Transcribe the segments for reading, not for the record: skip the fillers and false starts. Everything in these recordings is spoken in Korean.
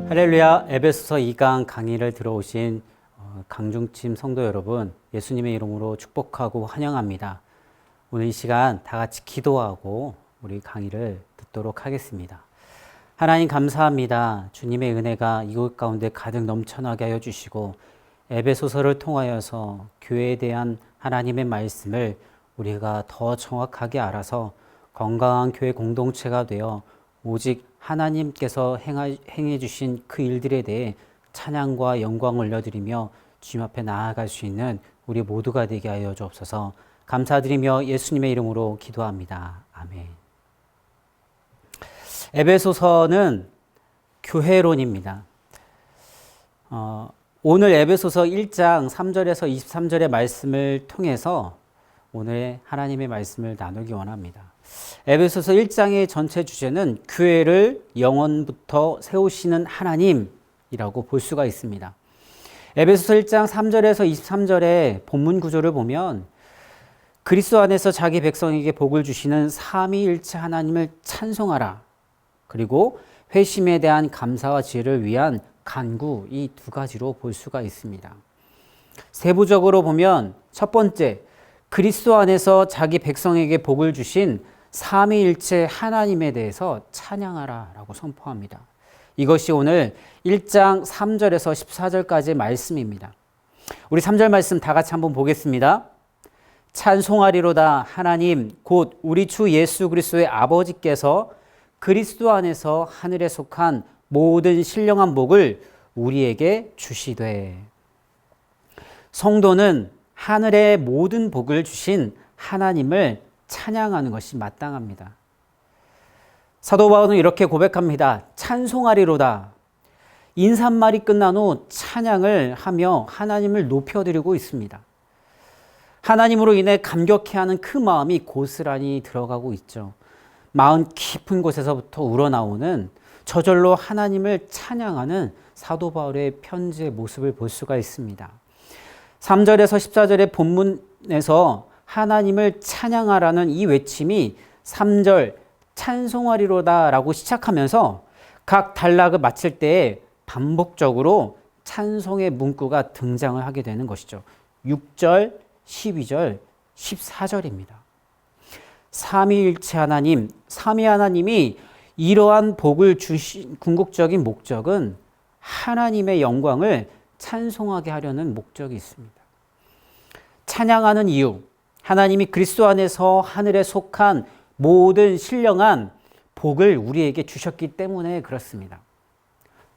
할렐루야. 에베소서 2강 강의를 들어오신 강중팀 성도 여러분, 예수님의 이름으로 축복하고 환영합니다. 오늘 이 시간 다 같이 기도하고 우리 강의를 듣도록 하겠습니다. 하나님 감사합니다. 주님의 은혜가 이곳 가운데 가득 넘쳐나게 하여 주시고 에베소서를 통하여서 교회에 대한 하나님의 말씀을 우리가 더 정확하게 알아서 건강한 교회 공동체가 되어 오직 하나님께서 행해 주신 그 일들에 대해 찬양과 영광을 올려드리며 주님 앞에 나아갈 수 있는 우리 모두가 되게 하여 주옵소서. 감사드리며 예수님의 이름으로 기도합니다. 아멘. 에베소서는 교회론입니다. 오늘 에베소서 1장 3절에서 23절의 말씀을 통해서 오늘 하나님의 말씀을 나누기 원합니다. 에베소서 1장의 전체 주제는 교회를 영원부터 세우시는 하나님이라고 볼 수가 있습니다. 에베소서 1장 3절에서 23절의 본문 구조를 보면 그리스도 안에서 자기 백성에게 복을 주시는 삼위일체 하나님을 찬송하라. 그리고 회심에 대한 감사와 지혜를 위한 간구, 이 두 가지로 볼 수가 있습니다. 세부적으로 보면 첫 번째, 그리스도 안에서 자기 백성에게 복을 주신 삼위일체 하나님에 대해서 찬양하라 라고 선포합니다. 이것이 오늘 1장 3절에서 14절까지의 말씀입니다. 우리 3절 말씀 다 같이 한번 보겠습니다. 찬송하리로다 하나님 곧 우리 주 예수 그리스도의 아버지께서 그리스도 안에서 하늘에 속한 모든 신령한 복을 우리에게 주시되. 성도는 하늘의 모든 복을 주신 하나님을 찬양하는 것이 마땅합니다. 사도 바울은 이렇게 고백합니다. 찬송하리로다. 인사말이 끝난 후 찬양을 하며 하나님을 높여드리고 있습니다. 하나님으로 인해 감격해하는 그 마음이 고스란히 들어가고 있죠. 마음 깊은 곳에서부터 우러나오는 저절로 하나님을 찬양하는 사도 바울의 편지의 모습을 볼 수가 있습니다. 3절에서 14절의 본문에서 하나님을 찬양하라는 이 외침이 3절 찬송하리로다 라고 시작하면서 각 단락을 마칠 때에 반복적으로 찬송의 문구가 등장을 하게 되는 것이죠. 6절, 12절, 14절입니다. 삼위일체 하나님, 삼위 하나님이 이러한 복을 주신 궁극적인 목적은 하나님의 영광을 찬송하게 하려는 목적이 있습니다. 찬양하는 이유, 하나님이 그리스도 안에서 하늘에 속한 모든 신령한 복을 우리에게 주셨기 때문에 그렇습니다.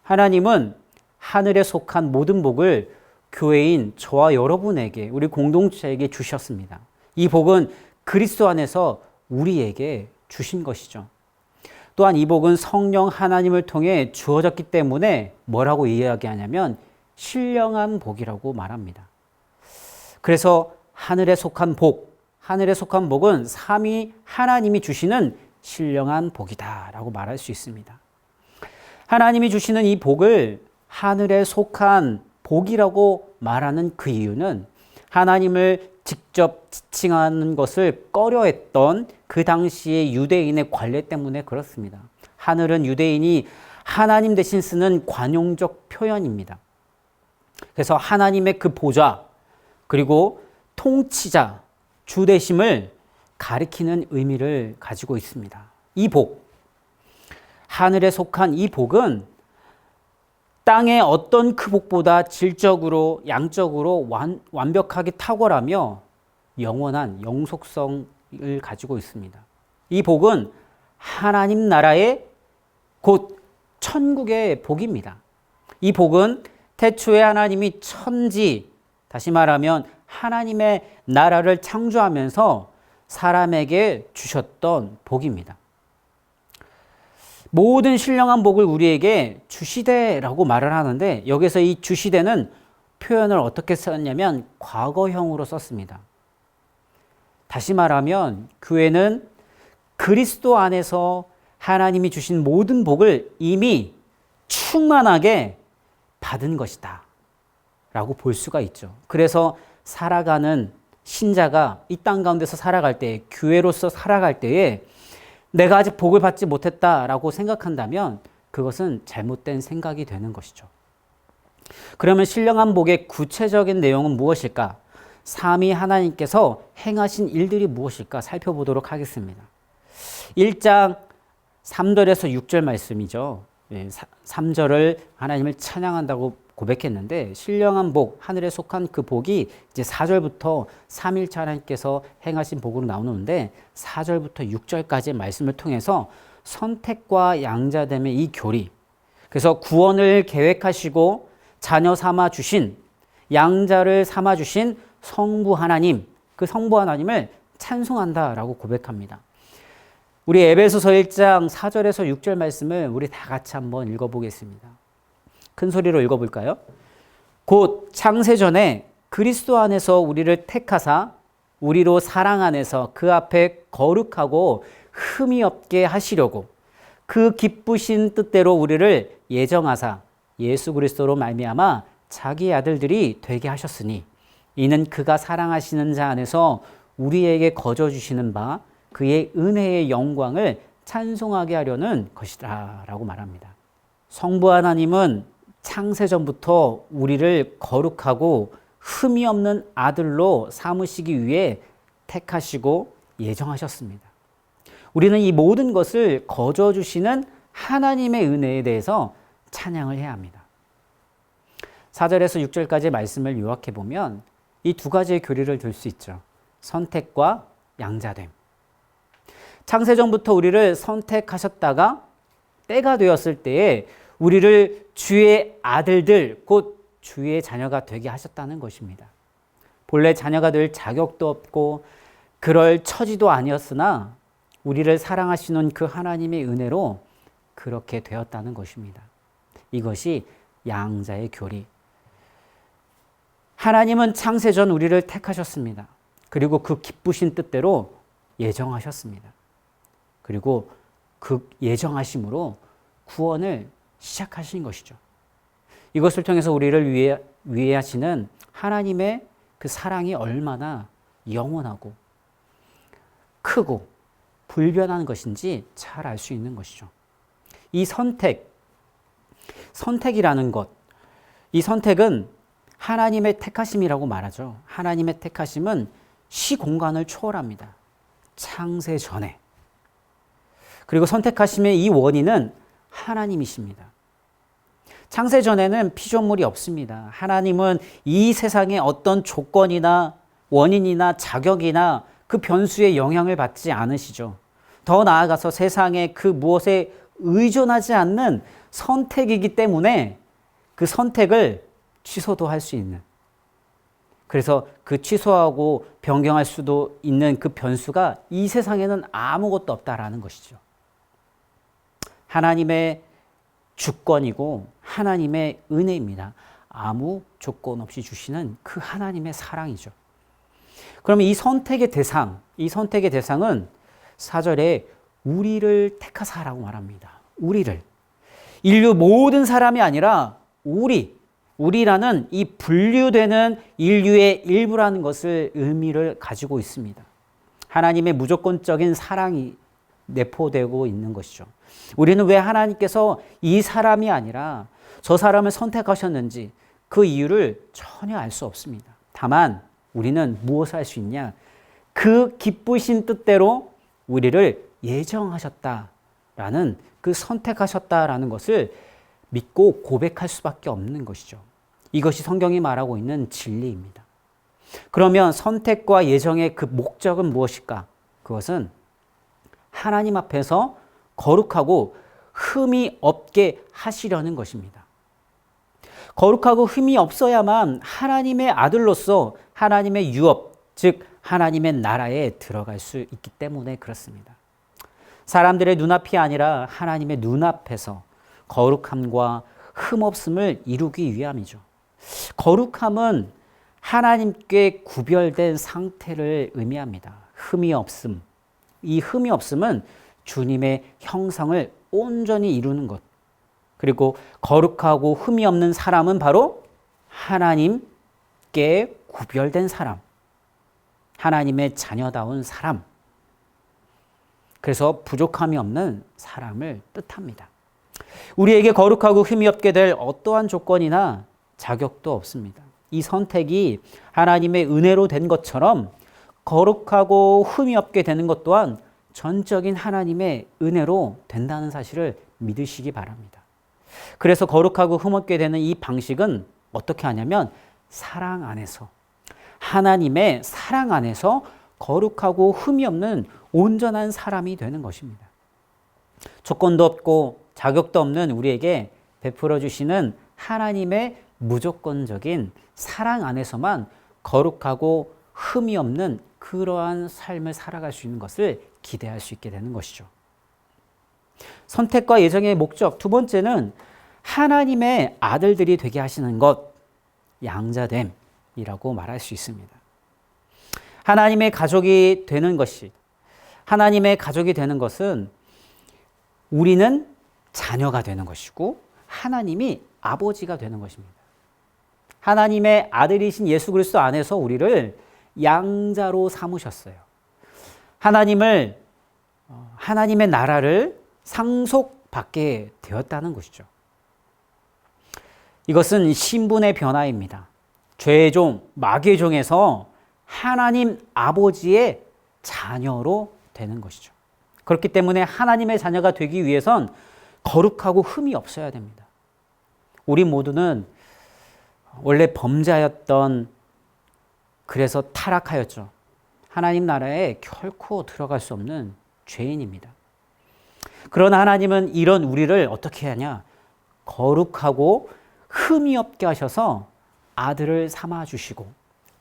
하나님은 하늘에 속한 모든 복을 교회인 저와 여러분에게, 우리 공동체에게 주셨습니다. 이 복은 그리스도 안에서 우리에게 주신 것이죠. 또한 이 복은 성령 하나님을 통해 주어졌기 때문에 뭐라고 이야기하냐면 신령한 복이라고 말합니다. 그래서 하늘에 속한 복, 하늘에 속한 복은 삼위 하나님이 주시는 신령한 복이다 라고 말할 수 있습니다. 하나님이 주시는 이 복을 하늘에 속한 복이라고 말하는 그 이유는 하나님을 직접 지칭하는 것을 꺼려했던 그 당시의 유대인의 관례 때문에 그렇습니다. 하늘은 유대인이 하나님 대신 쓰는 관용적 표현입니다. 그래서 하나님의 그 보좌, 그리고 통치자, 주대심을 가리키는 의미를 가지고 있습니다. 이 복, 하늘에 속한 이 복은 땅의 어떤 그 복보다 질적으로, 양적으로 완벽하게 탁월하며 영원한 영속성을 가지고 있습니다. 이 복은 하나님 나라의 곧 천국의 복입니다. 이 복은 태초에 하나님이 천지, 다시 말하면 하나님의 나라를 창조하면서 사람에게 주셨던 복입니다. 모든 신령한 복을 우리에게 주시되라고 말을 하는데 여기서 이 주시되는 표현을 어떻게 썼냐면 과거형으로 썼습니다. 다시 말하면 교회는 그리스도 안에서 하나님이 주신 모든 복을 이미 충만하게 받은 것이다 라고 볼 수가 있죠. 그래서 살아가는 신자가 이 땅 가운데서 살아갈 때, 교회로서 살아갈 때에 내가 아직 복을 받지 못했다라고 생각한다면 그것은 잘못된 생각이 되는 것이죠. 그러면 신령한 복의 구체적인 내용은 무엇일까? 삼위 하나님께서 행하신 일들이 무엇일까 살펴보도록 하겠습니다. 1장 3절에서 6절 말씀이죠. 3절을 하나님을 찬양한다고 고백했는데 신령한 복, 하늘에 속한 그 복이 이제 4절부터 삼일체 하나님께서 행하신 복으로 나오는데 4절부터 6절까지의 말씀을 통해서 선택과 양자됨의 이 교리, 그래서 구원을 계획하시고 자녀 삼아 주신, 양자를 삼아 주신 성부 하나님, 그 성부 하나님을 찬송한다라고 고백합니다. 우리 에베소서 1장 4절에서 6절 말씀을 우리 다 같이 한번 읽어보겠습니다. 큰 소리로 읽어볼까요? 곧 창세전에 그리스도 안에서 우리를 택하사 우리로 사랑 안에서 그 앞에 거룩하고 흠이 없게 하시려고 그 기쁘신 뜻대로 우리를 예정하사 예수 그리스도로 말미암아 자기 아들들이 되게 하셨으니 이는 그가 사랑하시는 자 안에서 우리에게 거저 주시는 바 그의 은혜의 영광을 찬송하게 하려는 것이다 라고 말합니다. 성부 하나님은 창세전부터 우리를 거룩하고 흠이 없는 아들로 삼으시기 위해 택하시고 예정하셨습니다. 우리는 이 모든 것을 거저 주시는 하나님의 은혜에 대해서 찬양을 해야 합니다. 4절에서 6절까지의 말씀을 요약해 보면 이 두 가지의 교리를 들 수 있죠. 선택과 양자됨. 창세전부터 우리를 선택하셨다가 때가 되었을 때에 우리를 주의 아들들, 곧 주의 자녀가 되게 하셨다는 것입니다. 본래 자녀가 될 자격도 없고 그럴 처지도 아니었으나 우리를 사랑하시는 그 하나님의 은혜로 그렇게 되었다는 것입니다. 이것이 양자의 교리. 하나님은 창세전 우리를 택하셨습니다. 그리고 그 기쁘신 뜻대로 예정하셨습니다. 그리고 그 예정하심으로 구원을 시작하신 것이죠. 이것을 통해서 우리를 위해 하시는 하나님의 그 사랑이 얼마나 영원하고 크고 불변한 것인지 잘 알 수 있는 것이죠. 이 선택이라는 것, 이 선택은 하나님의 택하심이라고 말하죠. 하나님의 택하심은 시공간을 초월합니다. 창세 전에. 그리고 선택하심의 이 원인은 하나님이십니다. 창세 전에는 피조물이 없습니다. 하나님은 이 세상에 어떤 조건이나 원인이나 자격이나 그 변수에 영향을 받지 않으시죠. 더 나아가서 세상에 그 무엇에 의존하지 않는 선택이기 때문에 그 선택을 취소도 할 수 있는, 그래서 그 취소하고 변경할 수도 있는 그 변수가 이 세상에는 아무것도 없다라는 것이죠. 하나님의 주권이고 하나님의 은혜입니다. 아무 조건 없이 주시는 그 하나님의 사랑이죠. 그러면 이 선택의 대상은 4절에 우리를 택하사라고 말합니다. 우리를. 인류 모든 사람이 아니라 우리라는 이 분류되는 인류의 일부라는 것을 의미를 가지고 있습니다. 하나님의 무조건적인 사랑이 내포되고 있는 것이죠. 우리는 왜 하나님께서 이 사람이 아니라 저 사람을 선택하셨는지 그 이유를 전혀 알 수 없습니다. 다만 우리는 무엇을 할 수 있냐? 그 기쁘신 뜻대로 우리를 예정하셨다라는, 그 선택하셨다라는 것을 믿고 고백할 수밖에 없는 것이죠. 이것이 성경이 말하고 있는 진리입니다. 그러면 선택과 예정의 그 목적은 무엇일까? 그것은 하나님 앞에서 거룩하고 흠이 없게 하시려는 것입니다. 거룩하고 흠이 없어야만 하나님의 아들로서 하나님의 유업, 즉 하나님의 나라에 들어갈 수 있기 때문에 그렇습니다. 사람들의 눈앞이 아니라 하나님의 눈앞에서 거룩함과 흠없음을 이루기 위함이죠. 거룩함은 하나님께 구별된 상태를 의미합니다. 흠이 없음. 이 흠이 없음은 주님의 형상을 온전히 이루는 것. 그리고 거룩하고 흠이 없는 사람은 바로 하나님께 구별된 사람. 하나님의 자녀다운 사람. 그래서 부족함이 없는 사람을 뜻합니다. 우리에게 거룩하고 흠이 없게 될 어떠한 조건이나 자격도 없습니다. 이 선택이 하나님의 은혜로 된 것처럼 거룩하고 흠이 없게 되는 것 또한 전적인 하나님의 은혜로 된다는 사실을 믿으시기 바랍니다. 그래서 거룩하고 흠 없게 되는 이 방식은 어떻게 하냐면 사랑 안에서, 하나님의 사랑 안에서 거룩하고 흠이 없는 온전한 사람이 되는 것입니다. 조건도 없고 자격도 없는 우리에게 베풀어 주시는 하나님의 무조건적인 사랑 안에서만 거룩하고 흠이 없는 그러한 삶을 살아갈 수 있는 것을 기대할 수 있게 되는 것이죠. 선택과 예정의 목적, 두 번째는 하나님의 아들들이 되게 하시는 것, 양자됨이라고 말할 수 있습니다. 하나님의 가족이 되는 것이, 하나님의 가족이 되는 것은 우리는 자녀가 되는 것이고 하나님이 아버지가 되는 것입니다. 하나님의 아들이신 예수 그리스도 안에서 우리를 양자로 삼으셨어요. 하나님의 나라를 상속받게 되었다는 것이죠. 이것은 신분의 변화입니다. 죄의 종, 마귀의 종에서 하나님 아버지의 자녀로 되는 것이죠. 그렇기 때문에 하나님의 자녀가 되기 위해선 거룩하고 흠이 없어야 됩니다. 우리 모두는 원래 범자였던, 그래서 타락하였죠. 하나님 나라에 결코 들어갈 수 없는 죄인입니다. 그러나 하나님은 이런 우리를 어떻게 하냐? 거룩하고 흠이 없게 하셔서 아들을 삼아주시고,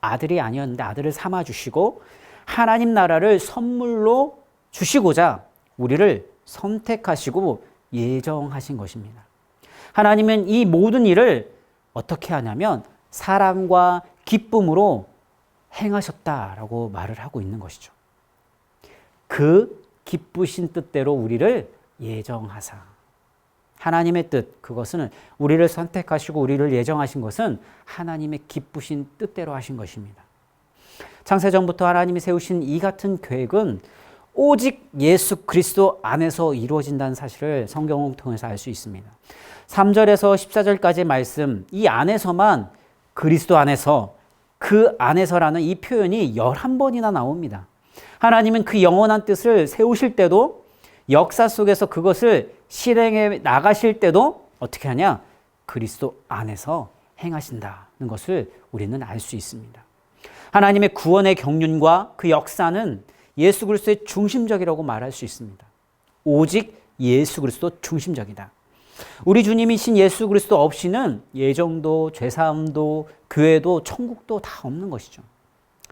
아들이 아니었는데 아들을 삼아주시고 하나님 나라를 선물로 주시고자 우리를 선택하시고 예정하신 것입니다. 하나님은 이 모든 일을 어떻게 하냐면 사랑과 기쁨으로 행하셨다라고 말을 하고 있는 것이죠. 그 기쁘신 뜻대로 우리를 예정하사, 하나님의 뜻, 그것은 우리를 선택하시고 우리를 예정하신 것은 하나님의 기쁘신 뜻대로 하신 것입니다. 창세전부터 하나님이 세우신 이 같은 계획은 오직 예수 그리스도 안에서 이루어진다는 사실을 성경을 통해서 알 수 있습니다. 3절에서 14절까지의 말씀, 이 안에서만, 그리스도 안에서, 그 안에서라는 이 표현이 11번이나 나옵니다. 하나님은 그 영원한 뜻을 세우실 때도, 역사 속에서 그것을 실행해 나가실 때도 어떻게 하냐? 그리스도 안에서 행하신다는 것을 우리는 알 수 있습니다. 하나님의 구원의 경륜과 그 역사는 예수 그리스도의 중심적이라고 말할 수 있습니다. 오직 예수 그리스도 중심적이다. 우리 주님이신 예수 그리스도 없이는 예정도, 죄사함도, 교회도, 천국도 다 없는 것이죠.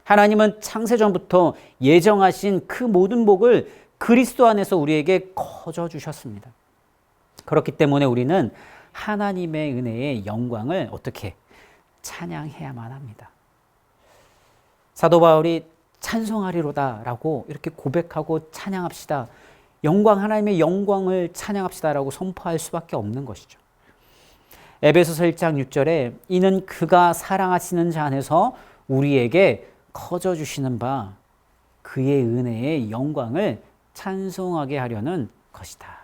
하나님은 창세전부터 예정하신 그 모든 복을 그리스도 안에서 우리에게 거저 주셨습니다. 그렇기 때문에 우리는 하나님의 은혜의 영광을 어떻게 찬양해야만 합니다. 사도 바울이 찬송하리로다라고 이렇게 고백하고 찬양합시다. 영광, 하나님의 영광을 찬양합시다라고 선포할 수밖에 없는 것이죠. 에베소서 1장 6절에 이는 그가 사랑하시는 자 안에서 우리에게 거저 주시는 바 그의 은혜의 영광을 찬송하게 하려는 것이다.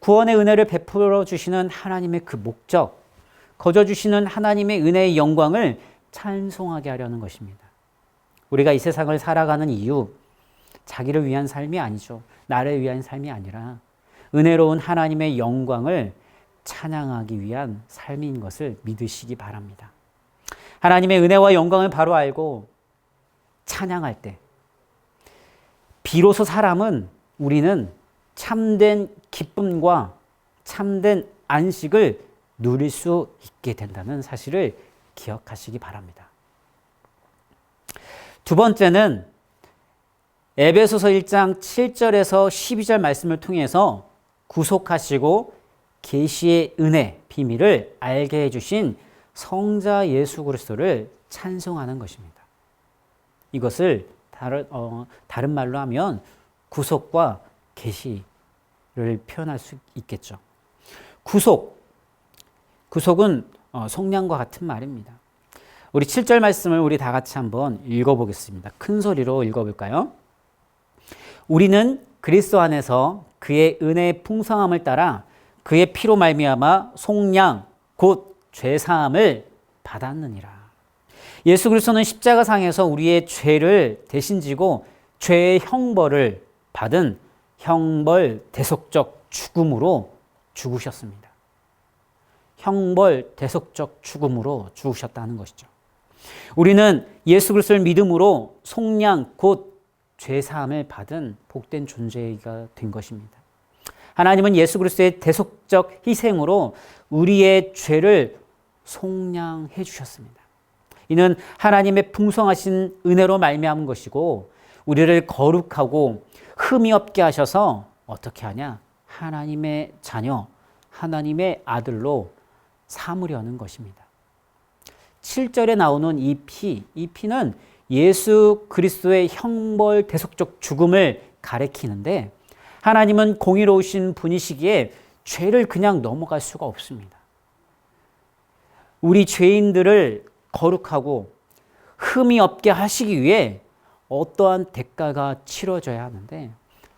구원의 은혜를 베풀어 주시는 하나님의 그 목적, 거저 주시는 하나님의 은혜의 영광을 찬송하게 하려는 것입니다. 우리가 이 세상을 살아가는 이유, 자기를 위한 삶이 아니죠. 나를 위한 삶이 아니라 은혜로운 하나님의 영광을 찬양하기 위한 삶인 것을 믿으시기 바랍니다. 하나님의 은혜와 영광을 바로 알고 찬양할 때 비로소 우리는 참된 기쁨과 참된 안식을 누릴 수 있게 된다는 사실을 기억하시기 바랍니다. 두 번째는 에베소서 1장 7절에서 12절 말씀을 통해서 구속하시고 계시의 은혜, 비밀을 알게 해주신 성자 예수 그리스도를 찬송하는 것입니다. 이것을 다른 말로 하면 구속과 계시를 표현할 수 있겠죠. 구속은 속량과 같은 말입니다. 우리 7절 말씀을 우리 다 같이 한번 읽어보겠습니다. 큰 소리로 읽어볼까요? 우리는 그리스도 안에서 그의 은혜의 풍성함을 따라 그의 피로 말미암아 속량 곧 죄사함을 받았느니라. 예수 그리스도는 십자가상에서 우리의 죄를 대신 지고 죄의 형벌을 받은 형벌 대속적 죽음으로 죽으셨습니다. 형벌 대속적 죽음으로 죽으셨다는 것이죠. 우리는 예수 그리스도를 믿음으로 속량 곧 죄사함을 받은 복된 존재가 된 것입니다. 하나님은 예수 그리스도의 대속적 희생으로 우리의 죄를 속량해 주셨습니다. 이는 하나님의 풍성하신 은혜로 말미암은 것이고 우리를 거룩하고 흠이 없게 하셔서 어떻게 하냐? 하나님의 자녀, 하나님의 아들로 삼으려는 것입니다. 7절에 나오는 이 피는 예수 그리스도의 형벌 대속적 죽음을 가리키는데 하나님은 공의로우신 분이시기에 죄를 그냥 넘어갈 수가 없습니다. 우리 죄인들을 거룩하고 흠이 없게 하시기 위해 어떠한 대가가 치러져야 하는데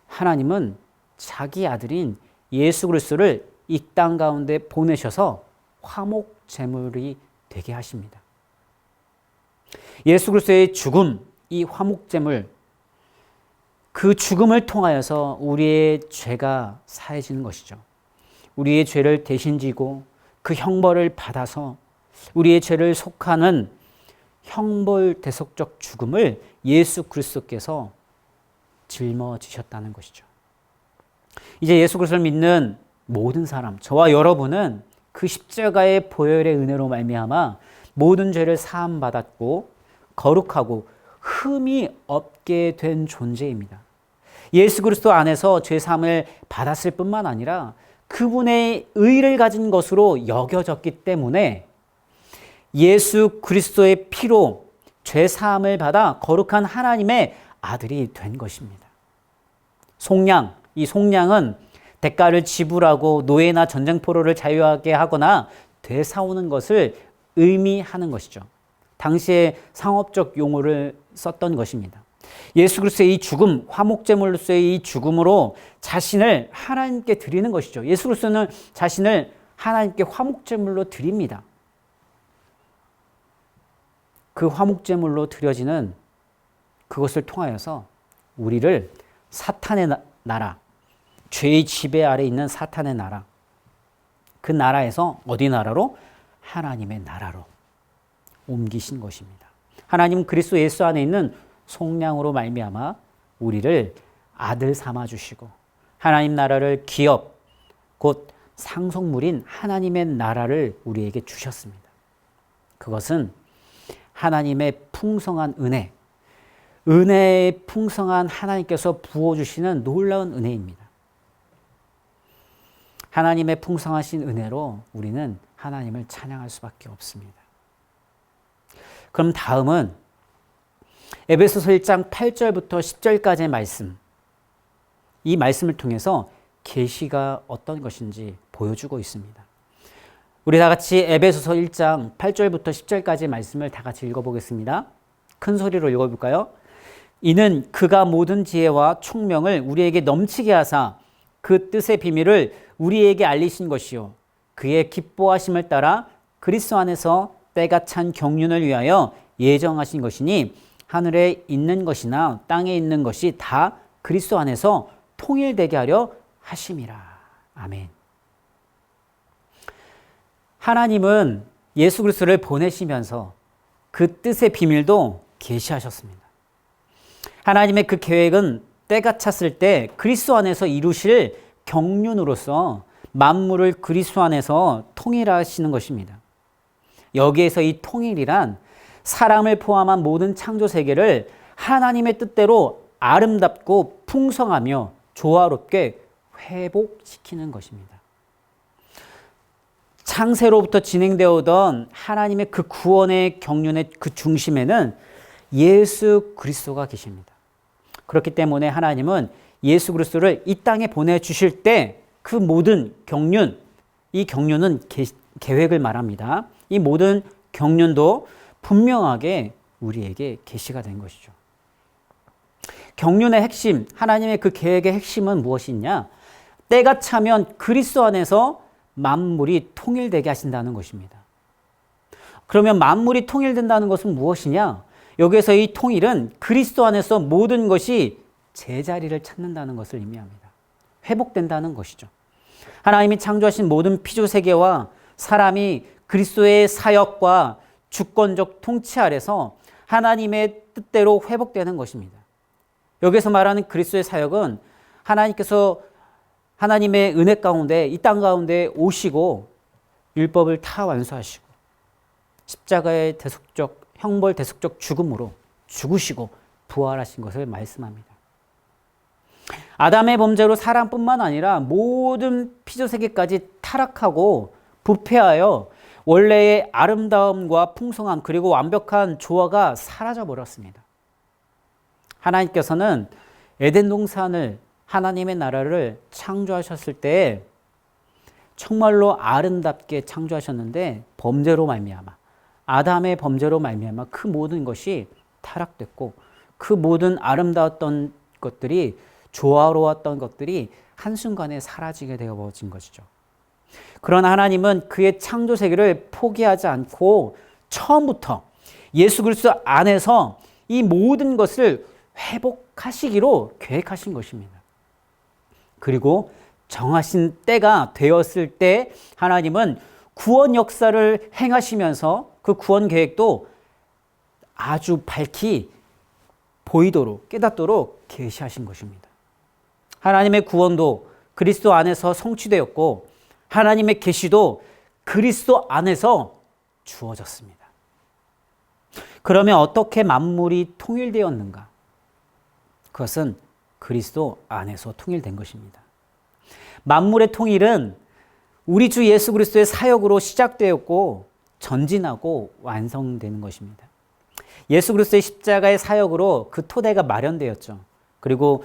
하나님은 자기 아들인 예수 그리스도를 이 땅 가운데 보내셔서 화목 제물이 되게 하십니다. 예수 그리스도의 죽음, 이 화목 제물, 그 죽음을 통하여서 우리의 죄가 사해지는 것이죠. 우리의 죄를 대신 지고 그 형벌을 받아서 우리의 죄를 속하는 형벌 대속적 죽음을 예수 그리스도께서 짊어지셨다는 것이죠. 이제 예수 그리스도를 믿는 모든 사람, 저와 여러분은 그 십자가의 보혈의 은혜로 말미암아 모든 죄를 사함 받았고 거룩하고 흠이 없게 된 존재입니다. 예수 그리스도 안에서 죄 사함을 받았을 뿐만 아니라 그분의 의를 가진 것으로 여겨졌기 때문에 예수 그리스도의 피로 죄 사함을 받아 거룩한 하나님의 아들이 된 것입니다. 속량, 이 속량은 대가를 지불하고 노예나 전쟁포로를 자유하게 하거나 되사오는 것을 의미하는 것이죠. 당시에 상업적 용어를 썼던 것입니다. 예수 그리스도의 이 죽음, 화목제물로서의 이 죽음으로 자신을 하나님께 드리는 것이죠. 예수 그리스도는 자신을 하나님께 화목제물로 드립니다. 그 화목제물로 드려지는 그것을 통하여서 우리를 사탄의 나라, 죄의 지배 아래 있는 사탄의 나라, 그 나라에서 어디 나라로? 하나님의 나라로 옮기신 것입니다. 하나님 그리스도 예수 안에 있는 속량으로 말미암아 우리를 아들 삼아 주시고 하나님 나라를 기업, 곧 상속물인 하나님의 나라를 우리에게 주셨습니다. 그것은 하나님의 풍성한 은혜, 은혜의 풍성한 하나님께서 부어주시는 놀라운 은혜입니다. 하나님의 풍성하신 은혜로 우리는 하나님을 찬양할 수밖에 없습니다. 그럼 다음은 에베소서 1장 8절부터 10절까지의 말씀, 이 말씀을 통해서 계시가 어떤 것인지 보여주고 있습니다. 우리 다 같이 에베소서 1장 8절부터 10절까지의 말씀을 다 같이 읽어보겠습니다. 큰 소리로 읽어볼까요? 이는 그가 모든 지혜와 총명을 우리에게 넘치게 하사 그 뜻의 비밀을 우리에게 알리신 것이요 그의 기뻐하심을 따라 그리스도 안에서 때가 찬 경륜을 위하여 예정하신 것이니 하늘에 있는 것이나 땅에 있는 것이 다 그리스도 안에서 통일되게 하려 하심이라. 아멘. 하나님은 예수 그리스도를 보내시면서 그 뜻의 비밀도 계시하셨습니다. 하나님의 그 계획은 때가 찼을 때 그리스도 안에서 이루실 경륜으로서 만물을 그리스도 안에서 통일하시는 것입니다. 여기에서 이 통일이란 사람을 포함한 모든 창조 세계를 하나님의 뜻대로 아름답고 풍성하며 조화롭게 회복시키는 것입니다. 창세로부터 진행되어 오던 하나님의 그 구원의 경륜의 그 중심에는 예수 그리스도가 계십니다. 그렇기 때문에 하나님은 예수 그리스도를 이 땅에 보내주실 때 그 모든 경륜, 이 경륜은 계획을 말합니다. 이 모든 경륜도 분명하게 우리에게 계시가 된 것이죠. 경륜의 핵심, 하나님의 그 계획의 핵심은 무엇이냐? 때가 차면 그리스도 안에서 만물이 통일되게 하신다는 것입니다. 그러면 만물이 통일된다는 것은 무엇이냐? 여기에서 이 통일은 그리스도 안에서 모든 것이 제자리를 찾는다는 것을 의미합니다. 회복된다는 것이죠. 하나님이 창조하신 모든 피조세계와 사람이 그리스도의 사역과 주권적 통치 아래서 하나님의 뜻대로 회복되는 것입니다. 여기서 말하는 그리스도의 사역은 하나님께서 하나님의 은혜 가운데 이 땅 가운데 오시고 율법을 다 완수하시고 십자가의 대속적 형벌 대속적 죽음으로 죽으시고 부활하신 것을 말씀합니다. 아담의 범죄로 사람뿐만 아니라 모든 피조세계까지 타락하고 부패하여 원래의 아름다움과 풍성함 그리고 완벽한 조화가 사라져 버렸습니다. 하나님께서는 에덴 동산을 하나님의 나라를 창조하셨을 때 정말로 아름답게 창조하셨는데 범죄로 말미암아 아담의 범죄로 말미암아 그 모든 것이 타락됐고 그 모든 아름다웠던 것들이 조화로웠던 것들이 한순간에 사라지게 되어버린 것이죠. 그러나 하나님은 그의 창조 세계를 포기하지 않고 처음부터 예수 그리스도 안에서 이 모든 것을 회복하시기로 계획하신 것입니다. 그리고 정하신 때가 되었을 때 하나님은 구원 역사를 행하시면서 그 구원 계획도 아주 밝히 보이도록 깨닫도록 계시하신 것입니다. 하나님의 구원도 그리스도 안에서 성취되었고 하나님의 계시도 그리스도 안에서 주어졌습니다. 그러면 어떻게 만물이 통일되었는가? 그것은 그리스도 안에서 통일된 것입니다. 만물의 통일은 우리 주 예수 그리스도의 사역으로 시작되었고 전진하고 완성되는 것입니다. 예수 그리스도의 십자가의 사역으로 그 토대가 마련되었죠. 그리고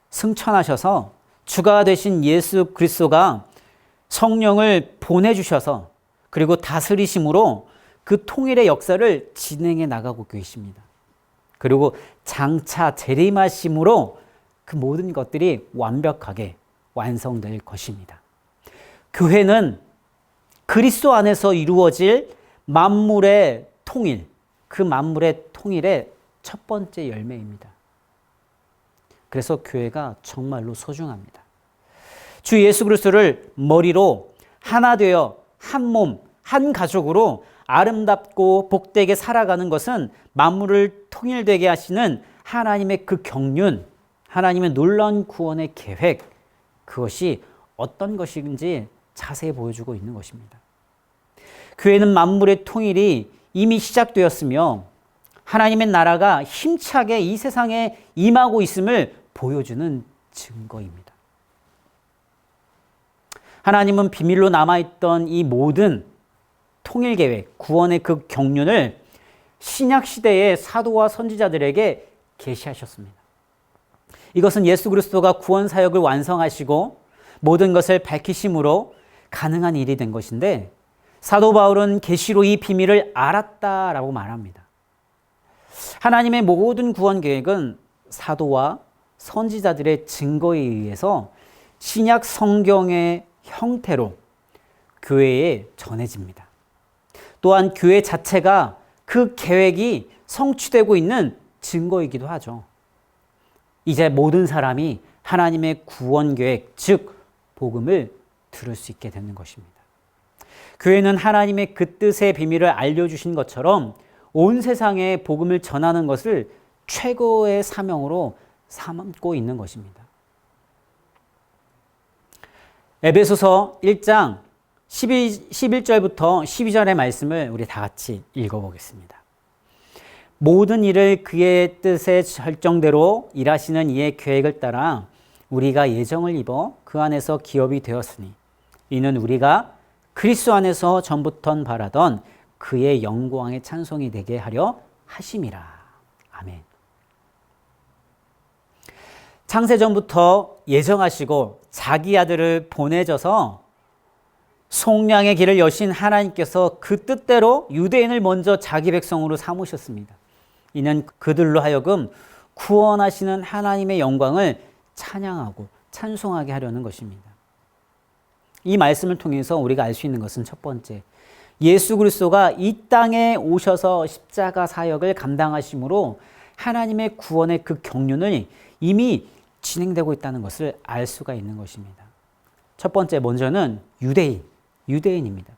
승천하셔서 주가 되신 예수 그리스도가 성령을 보내주셔서 그리고 다스리심으로 그 통일의 역사를 진행해 나가고 계십니다. 그리고 장차 재림하심으로 그 모든 것들이 완벽하게 완성될 것입니다. 교회는 그리스도 안에서 이루어질 만물의 통일, 그 만물의 통일의 첫 번째 열매입니다. 그래서 교회가 정말로 소중합니다. 주 예수 그리스도를 머리로 하나 되어 한 몸, 한 가족으로 아름답고 복되게 살아가는 것은 만물을 통일되게 하시는 하나님의 그 경륜, 하나님의 놀라운 구원의 계획, 그것이 어떤 것인지 자세히 보여주고 있는 것입니다. 교회는 만물의 통일이 이미 시작되었으며 하나님의 나라가 힘차게 이 세상에 임하고 있음을 보여주는 증거입니다. 하나님은 비밀로 남아있던 이 모든 통일 계획, 구원의 그 경륜을 신약 시대의 사도와 선지자들에게 계시하셨습니다. 이것은 예수 그리스도가 구원 사역을 완성하시고 모든 것을 밝히심으로 가능한 일이 된 것인데 사도 바울은 계시로 이 비밀을 알았다라고 말합니다. 하나님의 모든 구원 계획은 사도와 선지자들의 증거에 의해서 신약 성경의 형태로 교회에 전해집니다. 또한 교회 자체가 그 계획이 성취되고 있는 증거이기도 하죠. 이제 모든 사람이 하나님의 구원 계획, 즉 복음을 들을 수 있게 되는 것입니다. 교회는 하나님의 그 뜻의 비밀을 알려주신 것처럼 온 세상에 복음을 전하는 것을 최고의 사명으로 삼고 있는 것입니다. 에베소서 1장 11절부터 12절의 말씀을 우리 다 같이 읽어보겠습니다. 모든 일을 그의 뜻의 결정대로 일하시는 이의 계획을 따라 우리가 예정을 입어 그 안에서 기업이 되었으니 이는 우리가 그리스도 안에서 전부터 바라던 그의 영광의 찬송이 되게 하려 하심이라. 아멘. 창세전부터 예정하시고 자기 아들을 보내줘서 속량의 길을 여신 하나님께서 그 뜻대로 유대인을 먼저 자기 백성으로 삼으셨습니다. 이는 그들로 하여금 구원하시는 하나님의 영광을 찬양하고 찬송하게 하려는 것입니다. 이 말씀을 통해서 우리가 알 수 있는 것은 첫 번째, 예수 그리스도가 이 땅에 오셔서 십자가 사역을 감당하심으로 하나님의 구원의 그 경륜이 이미 진행되고 있다는 것을 알 수가 있는 것입니다. 첫 번째, 먼저는 유대인입니다.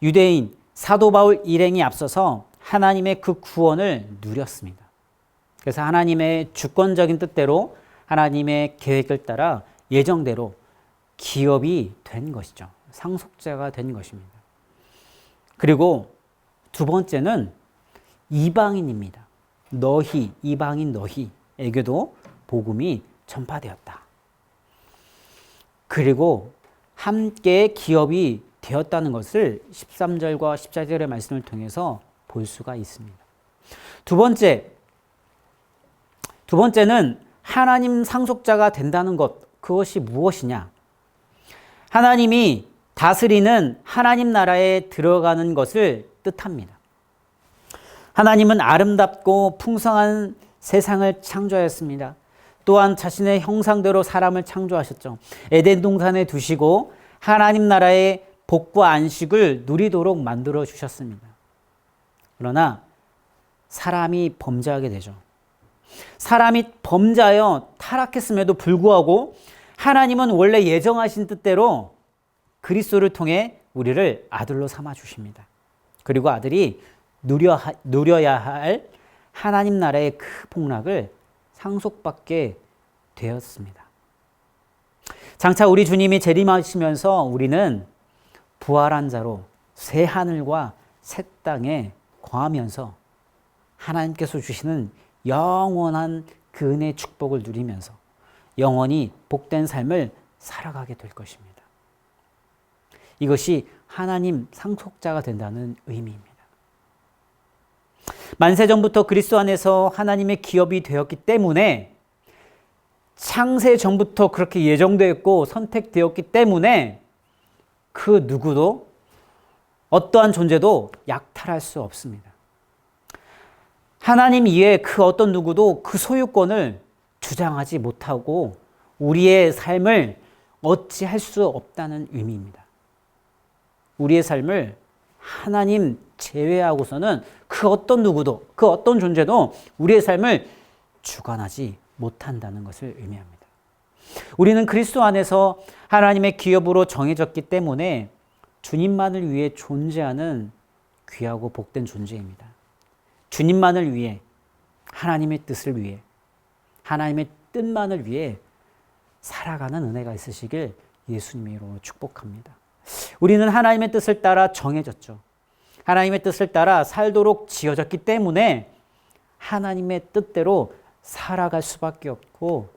유대인, 사도 바울 일행이 앞서서 하나님의 그 구원을 누렸습니다. 그래서 하나님의 주권적인 뜻대로 하나님의 계획을 따라 예정대로 기업이 된 것이죠. 상속자가 된 것입니다. 그리고 두 번째는 이방인입니다. 이방인 너희에게도 복음이 전파되었다. 그리고 함께 기업이 되었다는 것을 13절과 14절의 말씀을 통해서 볼 수가 있습니다. 두 번째는 하나님 상속자가 된다는 것, 그것이 무엇이냐? 하나님이 다스리는 하나님 나라에 들어가는 것을 뜻합니다. 하나님은 아름답고 풍성한 세상을 창조하였습니다. 또한 자신의 형상대로 사람을 창조하셨죠. 에덴 동산에 두시고 하나님 나라의 복과 안식을 누리도록 만들어 주셨습니다. 그러나 사람이 범죄하게 되죠. 사람이 범죄하여 타락했음에도 불구하고 하나님은 원래 예정하신 뜻대로 그리스도를 통해 우리를 아들로 삼아 주십니다. 그리고 아들이 누려야 할 하나님 나라의 그 복락을 상속받게 되었습니다. 장차 우리 주님이 재림하시면서 우리는 부활한 자로 새 하늘과 새 땅에 거하면서 하나님께서 주시는 영원한 그 은혜의 축복을 누리면서 영원히 복된 삶을 살아가게 될 것입니다. 이것이 하나님 상속자가 된다는 의미입니다. 만세전부터 그리스도 안에서 하나님의 기업이 되었기 때문에, 창세 전부터 그렇게 예정되었고 선택되었기 때문에 그 누구도, 어떠한 존재도 약탈할 수 없습니다. 하나님 이외에 그 어떤 누구도 그 소유권을 주장하지 못하고 우리의 삶을 어찌할 수 없다는 의미입니다. 우리의 삶을 하나님 제외하고서는 그 어떤 누구도, 그 어떤 존재도 우리의 삶을 주관하지 못한다는 것을 의미합니다. 우리는 그리스도 안에서 하나님의 기업으로 정해졌기 때문에 주님만을 위해 존재하는 귀하고 복된 존재입니다. 주님만을 위해, 하나님의 뜻을 위해, 하나님의 뜻만을 위해 살아가는 은혜가 있으시길 예수님의 이름으로 축복합니다. 우리는 하나님의 뜻을 따라 정해졌죠. 하나님의 뜻을 따라 살도록 지어졌기 때문에 하나님의 뜻대로 살아갈 수밖에 없고,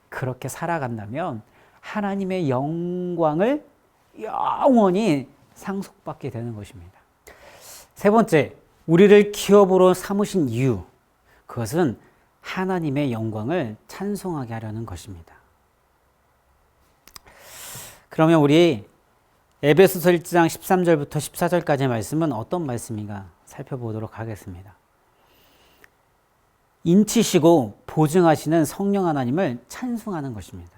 그렇게 살아간다면 하나님의 영광을 영원히 상속받게 되는 것입니다. 세 번째, 우리를 기업으로 삼으신 이유, 그것은 하나님의 영광을 찬송하게 하려는 것입니다. 그러면 우리 에베소서 1장 13절부터 14절까지의 말씀은 어떤 말씀인가 살펴보도록 하겠습니다. 인치시고 보증하시는 성령 하나님을 찬송하는 것입니다.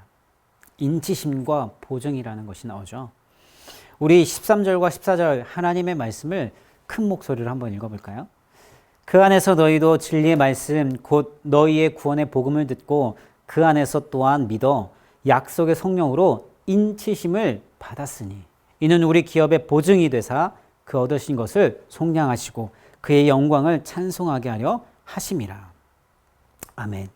인치심과 보증이라는 것이 나오죠. 우리 13절과 14절 하나님의 말씀을 큰 목소리로 한번 읽어볼까요? 그 안에서 너희도 진리의 말씀 곧 너희의 구원의 복음을 듣고 그 안에서 또한 믿어 약속의 성령으로 인치심을 받았으니 이는 우리 기업의 보증이 되사 그 얻으신 것을 속량하시고 그의 영광을 찬송하게 하려 하심이라. 아멘.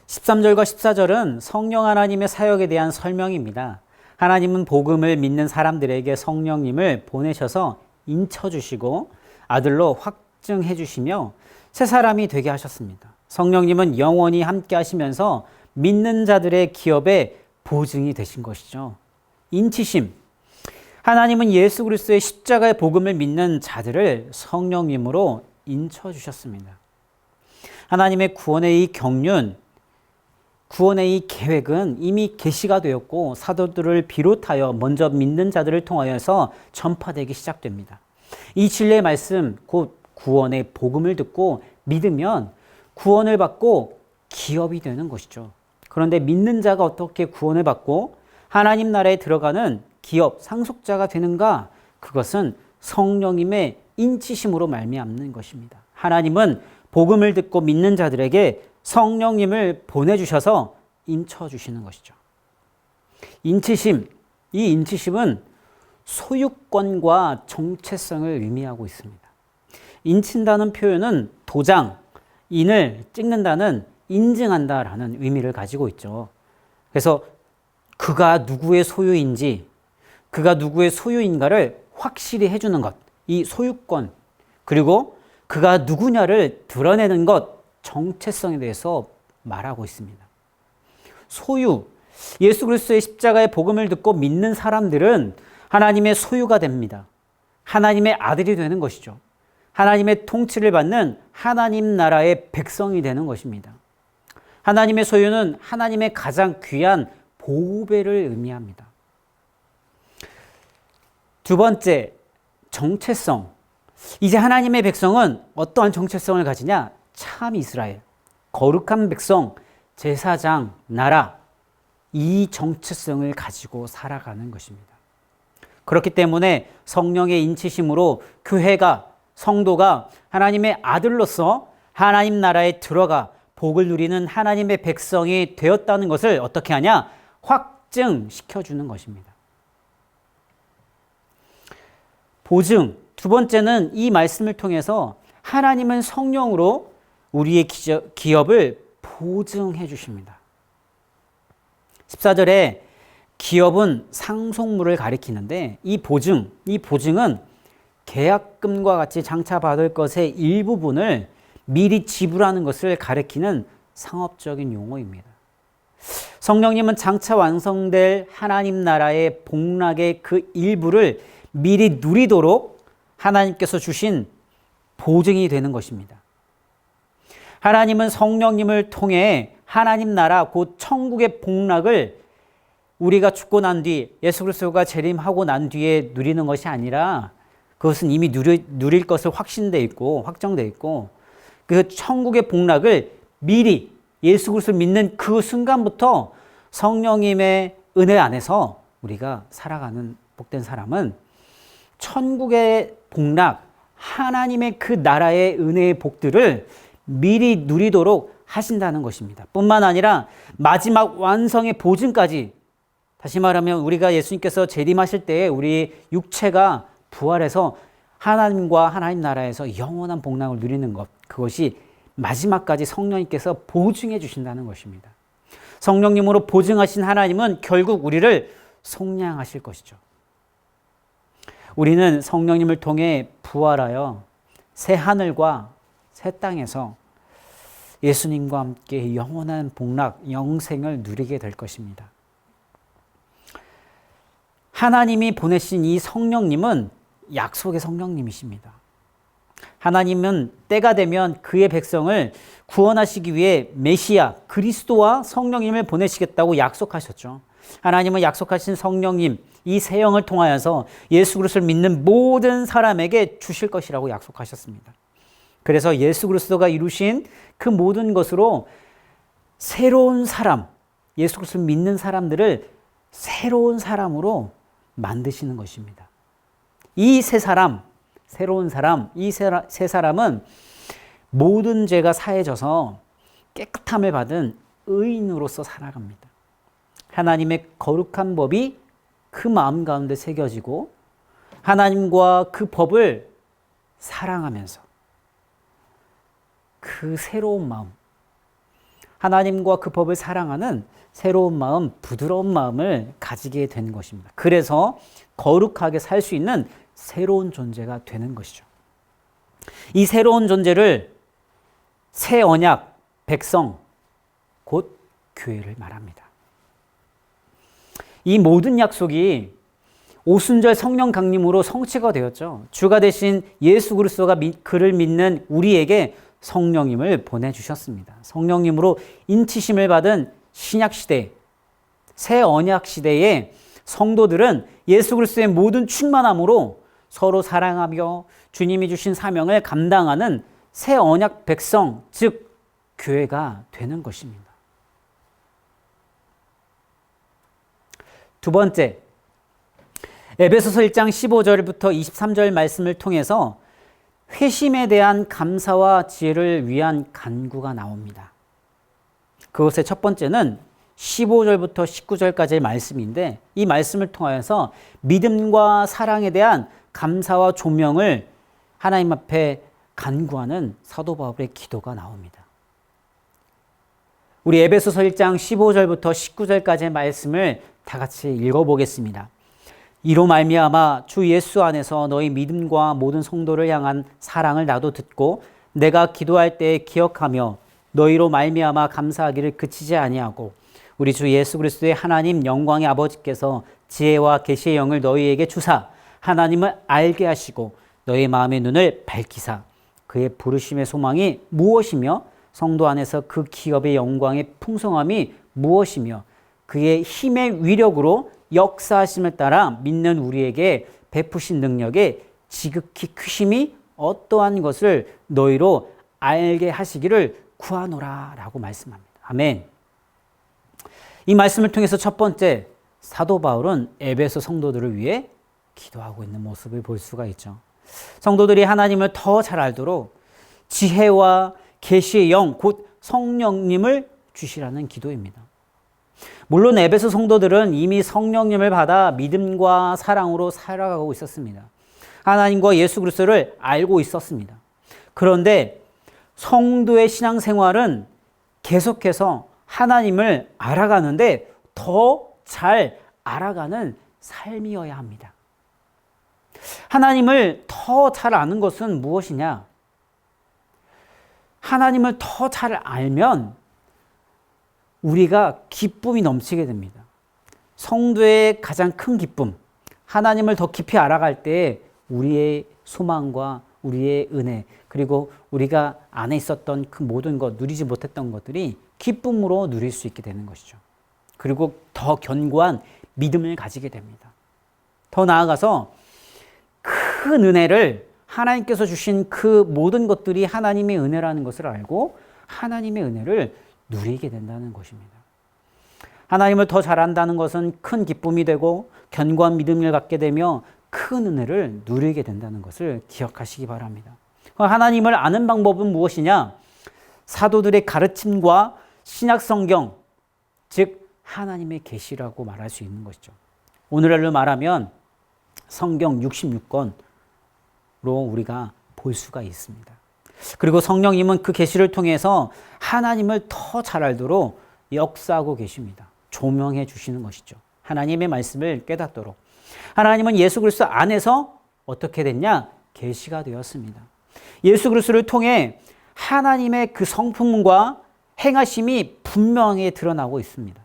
13절과 14절은 성령 하나님의 사역에 대한 설명입니다. 하나님은 복음을 믿는 사람들에게 성령님을 보내셔서 인쳐주시고 아들로 확증해 주시며 새 사람이 되게 하셨습니다. 성령님은 영원히 함께 하시면서 믿는 자들의 기업의 보증이 되신 것이죠. 인치심. 하나님은 예수 그리스도의 십자가의 복음을 믿는 자들을 성령님으로 인쳐주셨습니다. 하나님의 구원의 이 경륜, 구원의 이 계획은 이미 계시가 되었고 사도들을 비롯하여 먼저 믿는 자들을 통하여서 전파되기 시작됩니다. 이 진리의 말씀, 곧 구원의 복음을 듣고 믿으면 구원을 받고 기업이 되는 것이죠. 그런데 믿는 자가 어떻게 구원을 받고 하나님 나라에 들어가는 기업, 상속자가 되는가? 그것은 성령님의 인치심으로 말미암는 것입니다. 하나님은 복음을 듣고 믿는 자들에게 성령님을 보내주셔서 인쳐주시는 것이죠. 인치심, 이 인치심은 소유권과 정체성을 의미하고 있습니다. 인친다는 표현은 도장, 인을 찍는다는 인증한다라는 의미를 가지고 있죠. 그래서 그가 누구의 소유인지, 그가 누구의 소유인가를 확실히 해주는 것, 이 소유권, 그리고 그가 누구냐를 드러내는 것, 정체성에 대해서 말하고 있습니다. 소유, 예수 그리스도의 십자가의 복음을 듣고 믿는 사람들은 하나님의 소유가 됩니다. 하나님의 아들이 되는 것이죠. 하나님의 통치를 받는 하나님 나라의 백성이 되는 것입니다. 하나님의 소유는 하나님의 가장 귀한 보배를 의미합니다. 두 번째, 정체성. 이제 하나님의 백성은 어떠한 정체성을 가지냐? 참 이스라엘, 거룩한 백성, 제사장, 나라, 이 정체성을 가지고 살아가는 것입니다. 그렇기 때문에 성령의 인치심으로 교회가, 성도가 하나님의 아들로서 하나님 나라에 들어가 복을 누리는 하나님의 백성이 되었다는 것을 어떻게 하냐? 확증시켜주는 것입니다. 보증, 두 번째는 이 말씀을 통해서 하나님은 성령으로 우리의 기업을 보증해 주십니다. 14절에 기업은 상속물을 가리키는데 이 보증은 계약금과 같이 장차받을 것의 일부분을 미리 지불하는 것을 가리키는 상업적인 용어입니다. 성령님은 장차 완성될 하나님 나라의 복락의 그 일부를 미리 누리도록 하나님께서 주신 보증이 되는 것입니다. 하나님은 성령님을 통해 하나님 나라 곧 천국의 복락을 우리가 죽고 난 뒤 예수 그리스도가 재림하고 난 뒤에 누리는 것이 아니라 그것은 이미 누릴 것을 확정되어 있고 그 천국의 복락을 미리 예수 그리스도를 믿는 그 순간부터 성령님의 은혜 안에서 우리가 살아가는 복된 사람은 천국의 복락, 하나님의 그 나라의 은혜의 복들을 미리 누리도록 하신다는 것입니다. 뿐만 아니라 마지막 완성의 보증까지, 다시 말하면 우리가 예수님께서 재림하실 때에 우리 육체가 부활해서 하나님과 하나님 나라에서 영원한 복락을 누리는 것, 그것이 마지막까지 성령님께서 보증해 주신다는 것입니다. 성령님으로 보증하신 하나님은 결국 우리를 속량하실 것이죠. 우리는 성령님을 통해 부활하여 새 하늘과 새 땅에서 예수님과 함께 영원한 복락, 영생을 누리게 될 것입니다. 하나님이 보내신 이 성령님은 약속의 성령님이십니다. 하나님은 때가 되면 그의 백성을 구원하시기 위해 메시아, 그리스도와 성령님을 보내시겠다고 약속하셨죠. 하나님은 약속하신 성령님, 이 새 영을 통하여서 예수 그리스도를 믿는 모든 사람에게 주실 것이라고 약속하셨습니다. 그래서 예수 그리스도가 이루신 그 모든 것으로 새로운 사람, 예수 그리스도를 믿는 사람들을 새로운 사람으로 만드시는 것입니다. 이 새 사람, 새로운 사람, 이 새 사람은 모든 죄가 사해져서 깨끗함을 받은 의인으로서 살아갑니다. 하나님의 거룩한 법이 그 마음 가운데 새겨지고 하나님과 그 법을 사랑하면서 그 새로운 마음, 하나님과 그 법을 사랑하는 새로운 마음, 부드러운 마음을 가지게 된 것입니다. 그래서 거룩하게 살 수 있는 새로운 존재가 되는 것이죠. 이 새로운 존재를 새 언약, 백성, 곧 교회를 말합니다. 이 모든 약속이 오순절 성령 강림으로 성취가 되었죠. 주가 되신 예수 그리스도가 그를 믿는 우리에게 성령님을 보내주셨습니다. 성령님으로 인치심을 받은 신약시대, 새 언약시대의 성도들은 예수 그리스도의 모든 충만함으로 서로 사랑하며 주님이 주신 사명을 감당하는 새 언약 백성, 즉 교회가 되는 것입니다. 두 번째, 에베소서 1장 15절부터 23절 말씀을 통해서 회심에 대한 감사와 지혜를 위한 간구가 나옵니다. 그것의 첫 번째는 15절부터 19절까지의 말씀인데, 이 말씀을 통하여서 믿음과 사랑에 대한 감사와 조명을 하나님 앞에 간구하는 사도 바울의 기도가 나옵니다. 우리 에베소서 1장 15절부터 19절까지의 말씀을 다 같이 읽어보겠습니다. 이로 말미암아 주 예수 안에서 너희 믿음과 모든 성도를 향한 사랑을 나도 듣고 내가 기도할 때 기억하며 너희로 말미암아 감사하기를 그치지 아니하고, 우리 주 예수 그리스도의 하나님 영광의 아버지께서 지혜와 계시의 영을 너희에게 주사 하나님을 알게 하시고 너희 마음의 눈을 밝히사 그의 부르심의 소망이 무엇이며 성도 안에서 그 기업의 영광의 풍성함이 무엇이며 그의 힘의 위력으로 역사하심을 따라 믿는 우리에게 베푸신 능력의 지극히 크심이 어떠한 것을 너희로 알게 하시기를 구하노라 라고 말씀합니다. 아멘. 이 말씀을 통해서 첫 번째, 사도 바울은 에베소 성도들을 위해 기도하고 있는 모습을 볼 수가 있죠. 성도들이 하나님을 더 잘 알도록 지혜와 계시의 영, 곧 성령님을 주시라는 기도입니다. 물론 에베소 성도들은 이미 성령님을 받아 믿음과 사랑으로 살아가고 있었습니다. 하나님과 예수 그리스도를 알고 있었습니다. 그런데 성도의 신앙생활은 계속해서 하나님을 알아가는데 더 잘 알아가는 삶이어야 합니다. 하나님을 더 잘 아는 것은 무엇이냐? 하나님을 더 잘 알면 우리가 기쁨이 넘치게 됩니다. 성도의 가장 큰 기쁨, 하나님을 더 깊이 알아갈 때 우리의 소망과 우리의 은혜, 그리고 우리가 안에 있었던 그 모든 것, 누리지 못했던 것들이 기쁨으로 누릴 수 있게 되는 것이죠. 그리고 더 견고한 믿음을 가지게 됩니다. 더 나아가서 큰 은혜를, 하나님께서 주신 그 모든 것들이 하나님의 은혜라는 것을 알고 하나님의 은혜를 누리게 된다는 것입니다. 하나님을 더 잘 안다는 것은 큰 기쁨이 되고 견고한 믿음을 갖게 되며 큰 은혜를 누리게 된다는 것을 기억하시기 바랍니다. 하나님을 아는 방법은 무엇이냐? 사도들의 가르침과 신약 성경, 즉 하나님의 계시라고 말할 수 있는 것이죠. 오늘날로 말하면 성경 66권로 우리가 볼 수가 있습니다. 그리고 성령님은 그 계시를 통해서 하나님을 더 잘 알도록 역사하고 계십니다. 조명해 주시는 것이죠. 하나님의 말씀을 깨닫도록. 하나님은 예수 그리스도 안에서 어떻게 됐냐? 계시가 되었습니다. 예수 그리스도를 통해 하나님의 그 성품과 행하심이 분명히 드러나고 있습니다.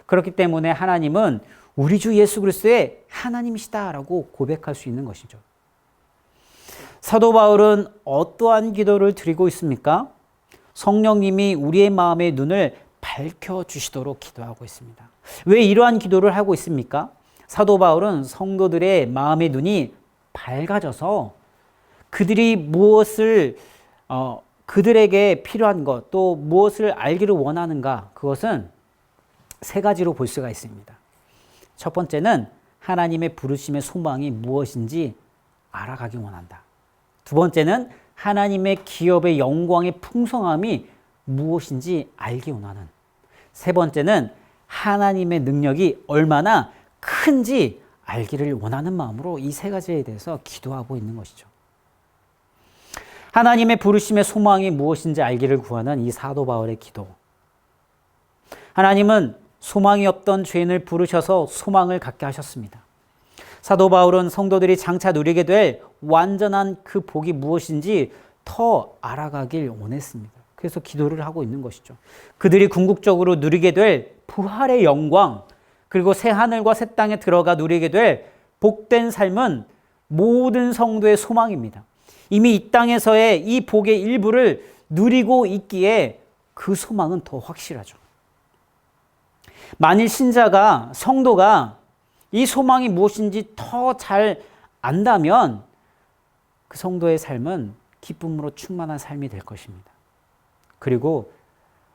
그렇기 때문에 하나님은 우리 주 예수 그리스도의 하나님이시다라고 고백할 수 있는 것이죠. 사도 바울은 어떠한 기도를 드리고 있습니까? 성령님이 우리의 마음의 눈을 밝혀주시도록 기도하고 있습니다. 왜 이러한 기도를 하고 있습니까? 사도 바울은 성도들의 마음의 눈이 밝아져서 그들이 무엇을 그들에게 필요한 것, 또 무엇을 알기를 원하는가, 그것은 세 가지로 볼 수가 있습니다. 첫 번째는 하나님의 부르심의 소망이 무엇인지 알아가기 원한다. 두 번째는 하나님의 기업의 영광의 풍성함이 무엇인지 알기 원하는. 세 번째는 하나님의 능력이 얼마나 큰지 알기를 원하는 마음으로 이 세 가지에 대해서 기도하고 있는 것이죠. 하나님의 부르심의 소망이 무엇인지 알기를 구하는 이 사도 바울의 기도. 하나님은 소망이 없던 죄인을 부르셔서 소망을 갖게 하셨습니다. 사도 바울은 성도들이 장차 누리게 될 완전한 그 복이 무엇인지 더 알아가길 원했습니다. 그래서 기도를 하고 있는 것이죠. 그들이 궁극적으로 누리게 될 부활의 영광, 그리고 새 하늘과 새 땅에 들어가 누리게 될 복된 삶은 모든 성도의 소망입니다. 이미 이 땅에서의 이 복의 일부를 누리고 있기에 그 소망은 더 확실하죠. 만일 신자가, 성도가 이 소망이 무엇인지 더 잘 안다면 그 성도의 삶은 기쁨으로 충만한 삶이 될 것입니다. 그리고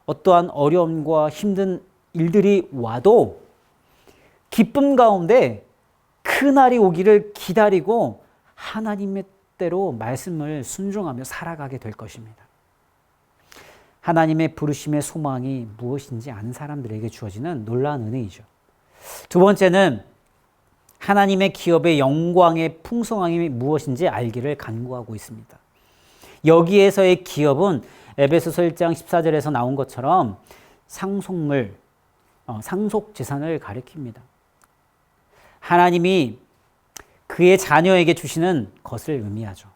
어떠한 어려움과 힘든 일들이 와도 기쁨 가운데 그 그날이 오기를 기다리고 하나님의 때로 말씀을 순종하며 살아가게 될 것입니다. 하나님의 부르심의 소망이 무엇인지 아는 사람들에게 주어지는 놀라운 은혜이죠. 두 번째는 하나님의 기업의 영광의 풍성함이 무엇인지 알기를 간구하고 있습니다. 여기에서의 기업은 에베소서 1장 14절에서 나온 것처럼 상속물, 상속재산을 가리킵니다. 하나님이 그의 자녀에게 주시는 것을 의미하죠.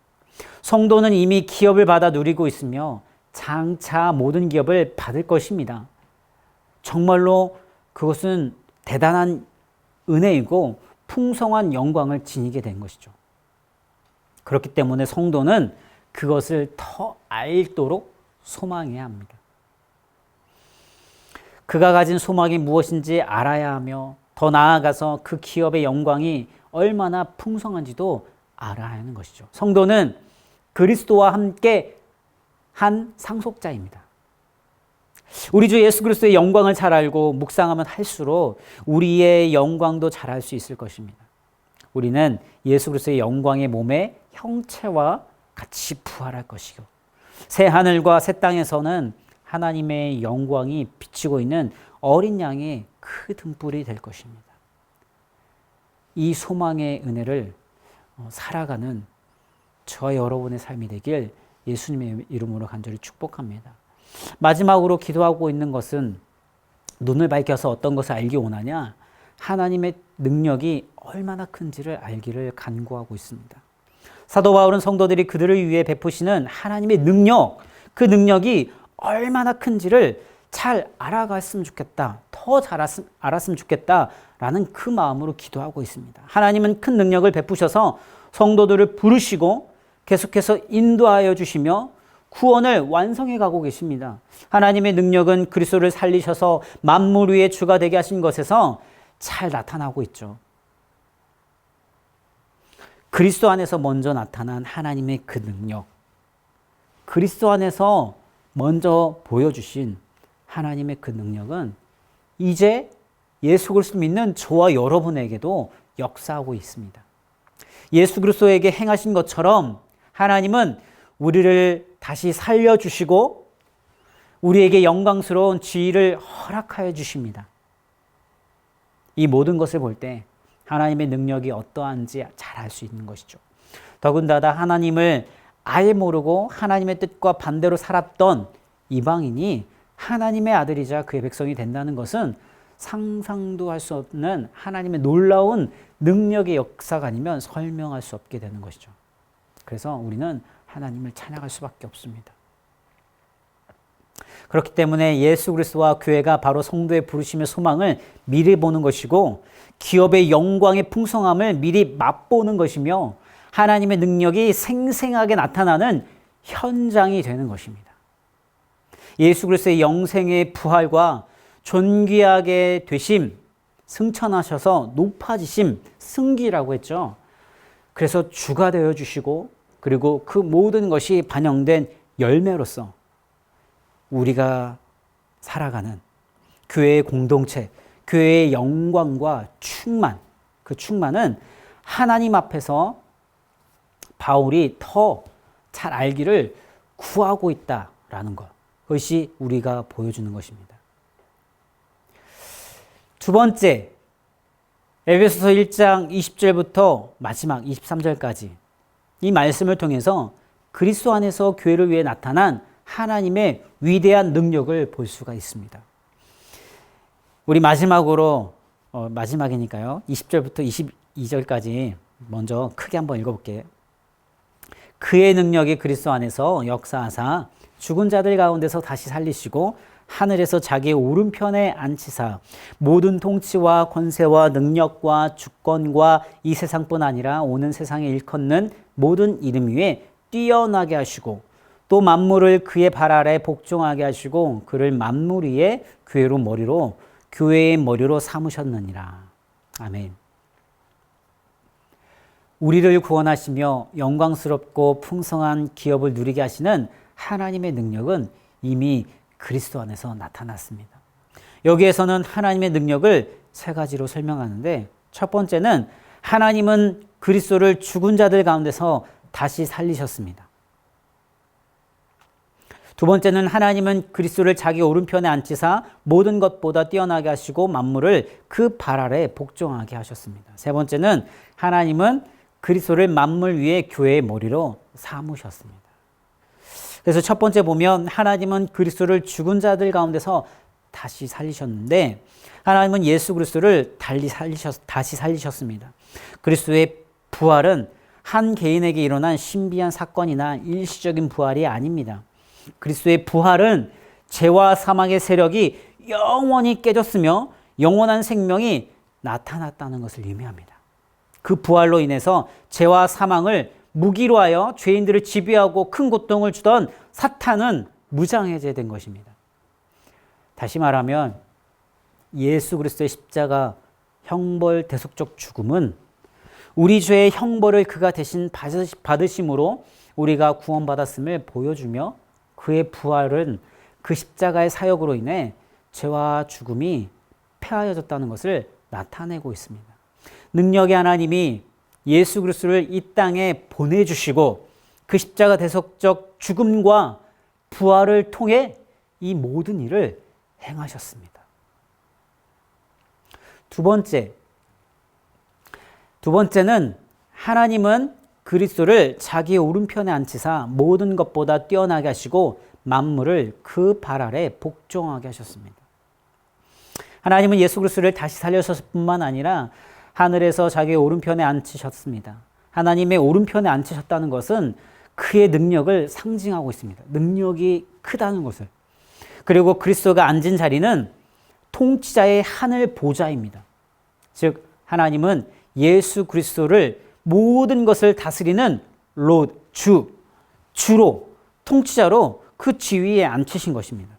성도는 이미 기업을 받아 누리고 있으며 장차 모든 기업을 받을 것입니다. 정말로 그것은 대단한 은혜이고 풍성한 영광을 지니게 된 것이죠. 그렇기 때문에 성도는 그것을 더 알도록 소망해야 합니다. 그가 가진 소망이 무엇인지 알아야 하며 더 나아가서 그 기업의 영광이 얼마나 풍성한지도 알아야 하는 것이죠. 성도는 그리스도와 함께 한 상속자입니다. 우리 주 예수 그리스도의 영광을 잘 알고 묵상하면 할수록 우리의 영광도 잘 알 수 있을 것입니다. 우리는 예수 그리스도의 영광의 몸의 형체와 같이 부활할 것이고 새 하늘과 새 땅에서는 하나님의 영광이 비치고 있는 어린 양의 그 등불이 될 것입니다. 이 소망의 은혜를 살아가는 저와 여러분의 삶이 되길 예수님의 이름으로 간절히 축복합니다. 마지막으로 기도하고 있는 것은 눈을 밝혀서 어떤 것을 알기 원하냐? 하나님의 능력이 얼마나 큰지를 알기를 간구하고 있습니다. 사도 바울은 성도들이 그들을 위해 베푸시는 하나님의 능력, 그 능력이 얼마나 큰지를 잘 알아갔으면 좋겠다, 더 잘 알았으면 좋겠다라는 그 마음으로 기도하고 있습니다. 하나님은 큰 능력을 베푸셔서 성도들을 부르시고 계속해서 인도하여 주시며 구원을 완성해 가고 계십니다. 하나님의 능력은 그리스도를 살리셔서 만물 위의 주가 되게 하신 것에서 잘 나타나고 있죠. 그리스도 안에서 먼저 나타난 하나님의 그 능력, 그리스도 안에서 먼저 보여주신 하나님의 그 능력은 이제 예수 그리스도 믿는 저와 여러분에게도 역사하고 있습니다. 예수 그리스도에게 행하신 것처럼 하나님은 우리를 다시 살려주시고 우리에게 영광스러운 지위를 허락하여 주십니다. 이 모든 것을 볼 때 하나님의 능력이 어떠한지 잘 알 수 있는 것이죠. 더군다나 하나님을 아예 모르고 하나님의 뜻과 반대로 살았던 이방인이 하나님의 아들이자 그의 백성이 된다는 것은 상상도 할 수 없는 하나님의 놀라운 능력의 역사가 아니면 설명할 수 없게 되는 것이죠. 그래서 우리는 하나님을 찬양할 수밖에 없습니다. 그렇기 때문에 예수 그리스도와 교회가 바로 성도의 부르심의 소망을 미리 보는 것이고 기업의 영광의 풍성함을 미리 맛보는 것이며 하나님의 능력이 생생하게 나타나는 현장이 되는 것입니다. 예수 그리스도의 영생의 부활과 존귀하게 되심, 승천하셔서 높아지심, 승기라고 했죠. 그래서 주가 되어주시고 그리고 그 모든 것이 반영된 열매로서 우리가 살아가는 교회의 공동체, 교회의 영광과 충만, 그 충만은 하나님 앞에서 바울이 더 잘 알기를 구하고 있다라는 것, 그것이 우리가 보여주는 것입니다. 두 번째, 에베소서 1장 20절부터 마지막 23절까지 이 말씀을 통해서 그리스도 안에서 교회를 위해 나타난 하나님의 위대한 능력을 볼 수가 있습니다. 우리 마지막으로 마지막이니까요. 20절부터 22절까지 먼저 크게 한번 읽어볼게요. 그의 능력이 그리스도 안에서 역사하사 죽은 자들 가운데서 다시 살리시고 하늘에서 자기의 오른편에 앉히사 모든 통치와 권세와 능력과 주권과 이 세상뿐 아니라 오는 세상에 일컫는 모든 이름 위에 뛰어나게 하시고 또 만물을 그의 발 아래 복종하게 하시고 그를 만물 위에 교회의 머리로 삼으셨느니라. 아멘. 우리를 구원하시며 영광스럽고 풍성한 기업을 누리게 하시는 하나님의 능력은 이미 그리스도 안에서 나타났습니다. 여기에서는 하나님의 능력을 세 가지로 설명하는데 첫 번째는 하나님은 그리스도를 죽은 자들 가운데서 다시 살리셨습니다. 두 번째는 하나님은 그리스도를 자기 오른편에 앉히사 모든 것보다 뛰어나게 하시고 만물을 그 발 아래 복종하게 하셨습니다. 세 번째는 하나님은 그리스도를 만물 위에 교회의 머리로 삼으셨습니다. 그래서 첫 번째 보면 하나님은 그리스도를 죽은 자들 가운데서 다시 살리셨는데 하나님은 예수 그리스도를 다시 살리셨습니다. 그리스도의 부활은 한 개인에게 일어난 신비한 사건이나 일시적인 부활이 아닙니다. 그리스도의 부활은 죄와 사망의 세력이 영원히 깨졌으며 영원한 생명이 나타났다는 것을 의미합니다. 그 부활로 인해서 죄와 사망을 무기로 하여 죄인들을 지배하고 큰 고통을 주던 사탄은 무장해제된 것입니다. 다시 말하면 예수 그리스도의 십자가 형벌 대속적 죽음은 우리 죄의 형벌을 그가 대신 받으심으로 우리가 구원받았음을 보여주며 그의 부활은 그 십자가의 사역으로 인해 죄와 죽음이 폐하여졌다는 것을 나타내고 있습니다. 능력의 하나님이 예수 그리스도를 이 땅에 보내주시고 그 십자가 대속적 죽음과 부활을 통해 이 모든 일을 행하셨습니다. 두 번째는 하나님은 그리스도를 자기의 오른편에 앉히사 모든 것보다 뛰어나게 하시고 만물을 그 발 아래 복종하게 하셨습니다. 하나님은 예수 그리스도를 다시 살려셨을 뿐만 아니라 하늘에서 자기의 오른편에 앉히셨습니다. 하나님의 오른편에 앉히셨다는 것은 그의 능력을 상징하고 있습니다. 능력이 크다는 것을. 그리고 그리스도가 앉은 자리는 통치자의 하늘 보좌입니다. 즉 하나님은 예수 그리스도를 모든 것을 다스리는 주로 통치자로 그 지위에 앉히신 것입니다.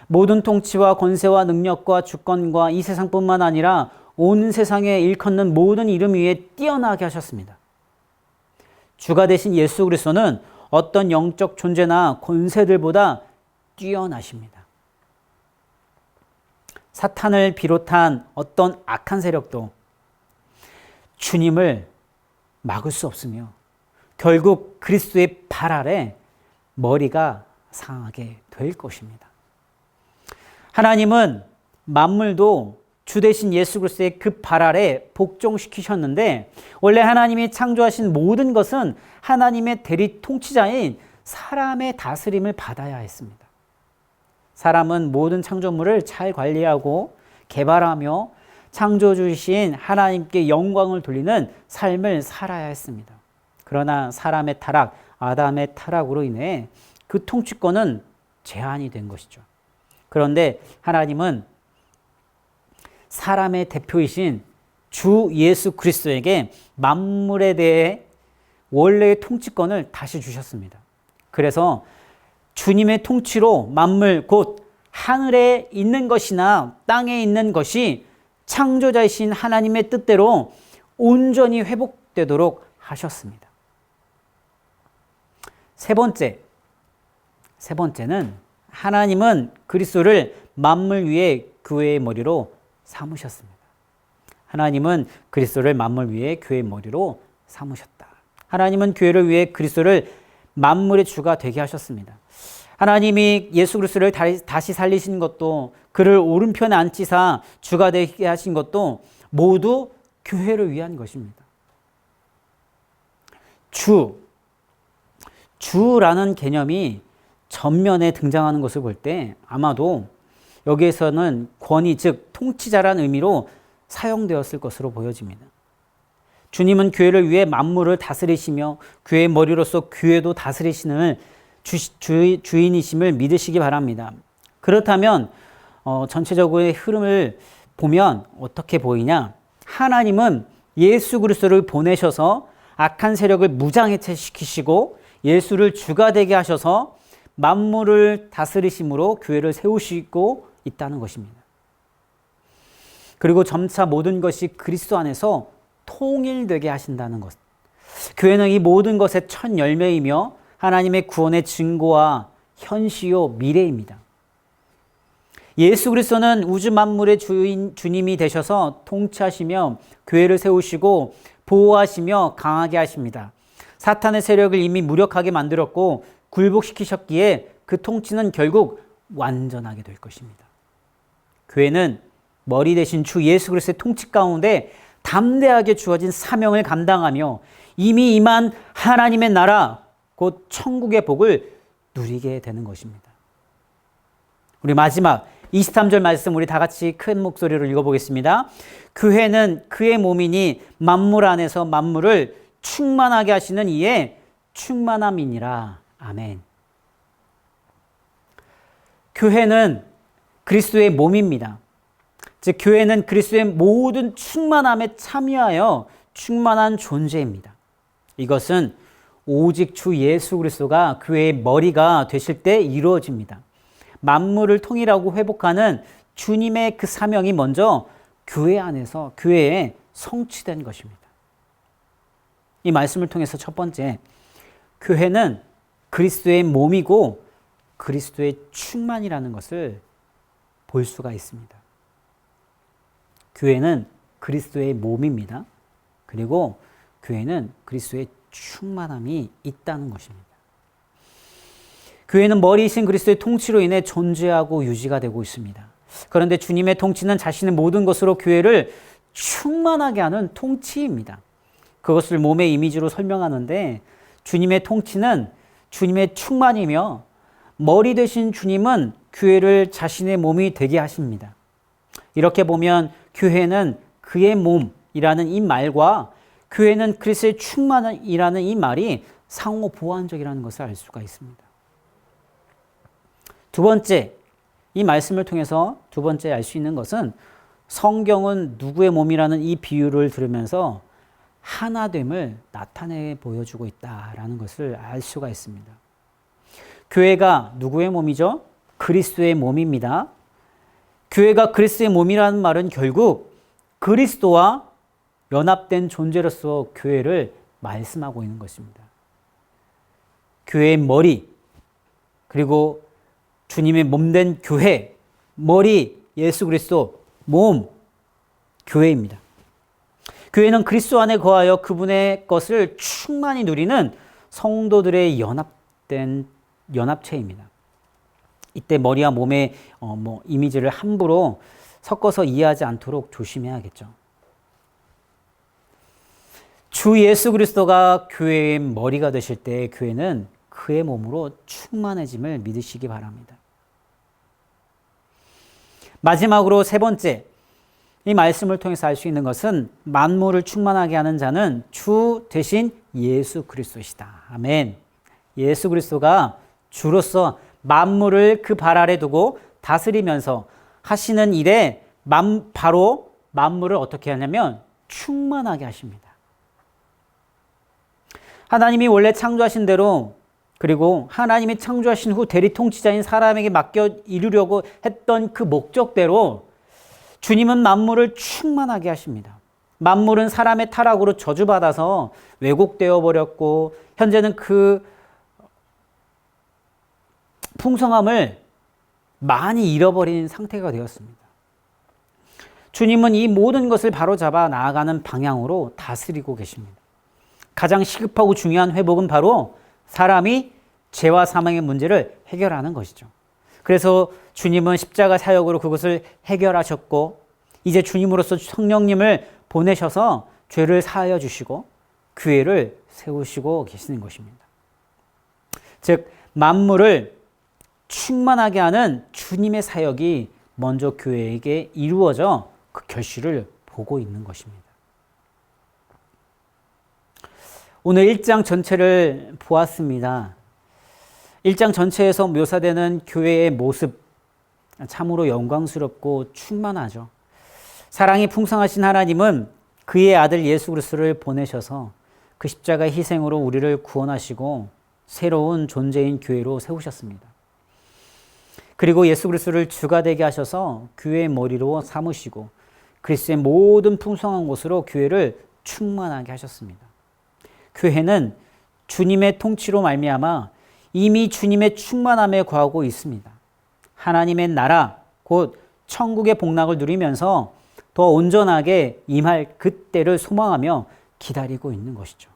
모든 통치와 권세와 능력과 주권과 이 세상뿐만 아니라 온 세상에 일컫는 모든 이름 위에 뛰어나게 하셨습니다. 주가 되신 예수 그리스도는 어떤 영적 존재나 권세들보다 뛰어나십니다. 사탄을 비롯한 어떤 악한 세력도 주님을 막을 수 없으며 결국 그리스도의 발 아래 머리가 상하게 될 것입니다. 하나님은 만물도 주 되신 예수 그리스도의 그 발 아래 복종시키셨는데 원래 하나님이 창조하신 모든 것은 하나님의 대리 통치자인 사람의 다스림을 받아야 했습니다. 사람은 모든 창조물을 잘 관리하고 개발하며 창조주이신 하나님께 영광을 돌리는 삶을 살아야 했습니다. 그러나 사람의 타락, 아담의 타락으로 인해 그 통치권은 제한이 된 것이죠. 그런데 하나님은 사람의 대표이신 주 예수 그리스도에게 만물에 대해 원래의 통치권을 다시 주셨습니다. 그래서 주님의 통치로 만물 곧 하늘에 있는 것이나 땅에 있는 것이 창조자이신 하나님의 뜻대로 온전히 회복되도록 하셨습니다. 세 번째는 하나님은 그리스도를 만물 위에 교회의 머리로 삼으셨습니다. 하나님은 그리스도를 만물 위에 교회의 머리로 삼으셨다. 하나님은 교회를 위해 그리스도를 만물의 주가 되게 하셨습니다. 하나님이 예수 그리스도를 다시 살리신 것도 그를 오른편에 앉히사 주가 되게 하신 것도 모두 교회를 위한 것입니다. 주라는 개념이 전면에 등장하는 것을 볼 때 아마도 여기에서는 권위 즉 통치자라는 의미로 사용되었을 것으로 보여집니다. 주님은 교회를 위해 만물을 다스리시며 교회의 머리로서 교회도 다스리시는 주인이심을 믿으시기 바랍니다. 그렇다면 전체적으로의 흐름을 보면 어떻게 보이냐? 하나님은 예수 그리스도를 보내셔서 악한 세력을 무장해체시키시고 예수를 주가 되게 하셔서 만물을 다스리심으로 교회를 세우시고 있다는 것입니다. 그리고 점차 모든 것이 그리스도 안에서 통일되게 하신다는 것. 교회는 이 모든 것의 첫 열매이며 하나님의 구원의 증거와 현시요 미래입니다. 예수 그리스도는 우주 만물의 주님이 되셔서 통치하시며 교회를 세우시고 보호하시며 강하게 하십니다. 사탄의 세력을 이미 무력하게 만들었고 굴복시키셨기에 그 통치는 결국 완전하게 될 것입니다. 교회는 머리 대신 주 예수 그리스도의 통치 가운데 담대하게 주어진 사명을 감당하며 이미 임한 하나님의 나라, 곧 천국의 복을 누리게 되는 것입니다. 우리 마지막 23절 말씀 우리 다 같이 큰 목소리로 읽어보겠습니다. 교회는 그의 몸이니 만물 안에서 만물을 충만하게 하시는 이의 충만함이니라. 아멘. 교회는 그리스도의 몸입니다. 즉 교회는 그리스도의 모든 충만함에 참여하여 충만한 존재입니다. 이것은 오직 주 예수 그리스도가 교회의 머리가 되실 때 이루어집니다. 만물을 통일하고 회복하는 주님의 그 사명이 먼저 교회 안에서 교회에 성취된 것입니다. 이 말씀을 통해서 첫 번째, 교회는 그리스도의 몸이고 그리스도의 충만이라는 것을 볼 수가 있습니다. 교회는 그리스도의 몸입니다. 그리고 교회는 그리스도의 충만함이 있다는 것입니다. 교회는 머리이신 그리스도의 통치로 인해 존재하고 유지가 되고 있습니다. 그런데 주님의 통치는 자신의 모든 것으로 교회를 충만하게 하는 통치입니다. 그것을 몸의 이미지로 설명하는데 주님의 통치는 주님의 충만이며 머리 되신 주님은 교회를 자신의 몸이 되게 하십니다. 이렇게 보면 교회는 그의 몸이라는 이 말과 교회는 그리스도의 충만이라는 이 말이 상호 보완적이라는 것을 알 수가 있습니다. 두 번째, 이 말씀을 통해서 두 번째 알 수 있는 것은 성경은 누구의 몸이라는 이 비유를 들으면서 하나됨을 나타내 보여주고 있다라는 것을 알 수가 있습니다. 교회가 누구의 몸이죠? 그리스도의 몸입니다. 교회가 그리스도의 몸이라는 말은 결국 그리스도와 연합된 존재로서 교회를 말씀하고 있는 것입니다. 교회의 머리, 그리고 주님의 몸된 교회, 머리, 예수 그리스도, 몸, 교회입니다. 교회는 그리스도 안에 거하여 그분의 것을 충만히 누리는 성도들의 연합된 연합체입니다. 이때 머리와 몸의 이미지를 함부로 섞어서 이해하지 않도록 조심해야겠죠. 주 예수 그리스도가 교회의 머리가 되실 때 교회는 그의 몸으로 충만해짐을 믿으시기 바랍니다. 마지막으로 세 번째, 이 말씀을 통해서 알 수 있는 것은 만물을 충만하게 하는 자는 주 대신 예수 그리스도시다. 아멘. 예수 그리스도가 주로서 만물을 그 발 아래 두고 다스리면서 하시는 일에 바로 만물을 어떻게 하냐면 충만하게 하십니다. 하나님이 원래 창조하신 대로, 그리고 하나님이 창조하신 후 대리 통치자인 사람에게 맡겨 이루려고 했던 그 목적대로 주님은 만물을 충만하게 하십니다. 만물은 사람의 타락으로 저주받아서 왜곡되어 버렸고 현재는 그 풍성함을 많이 잃어버린 상태가 되었습니다. 주님은 이 모든 것을 바로잡아 나아가는 방향으로 다스리고 계십니다. 가장 시급하고 중요한 회복은 바로 사람이 죄와 사망의 문제를 해결하는 것이죠. 그래서 주님은 십자가 사역으로 그것을 해결하셨고 이제 주님으로서 성령님을 보내셔서 죄를 사하여 주시고 교회를 세우시고 계시는 것입니다. 즉 만물을 충만하게 하는 주님의 사역이 먼저 교회에게 이루어져 그 결실을 보고 있는 것입니다. 오늘 1장 전체를 보았습니다. 1장 전체에서 묘사되는 교회의 모습, 참으로 영광스럽고 충만하죠. 사랑이 풍성하신 하나님은 그의 아들 예수 그리스도를 보내셔서 그 십자가 희생으로 우리를 구원하시고 새로운 존재인 교회로 세우셨습니다. 그리고 예수 그리스도를 주가 되게 하셔서 교회의 머리로 삼으시고 그리스도의 모든 풍성한 곳으로 교회를 충만하게 하셨습니다. 교회는 주님의 통치로 말미암아 이미 주님의 충만함에 거하고 있습니다. 하나님의 나라, 곧 천국의 복락을 누리면서 더 온전하게 임할 그때를 소망하며 기다리고 있는 것이죠.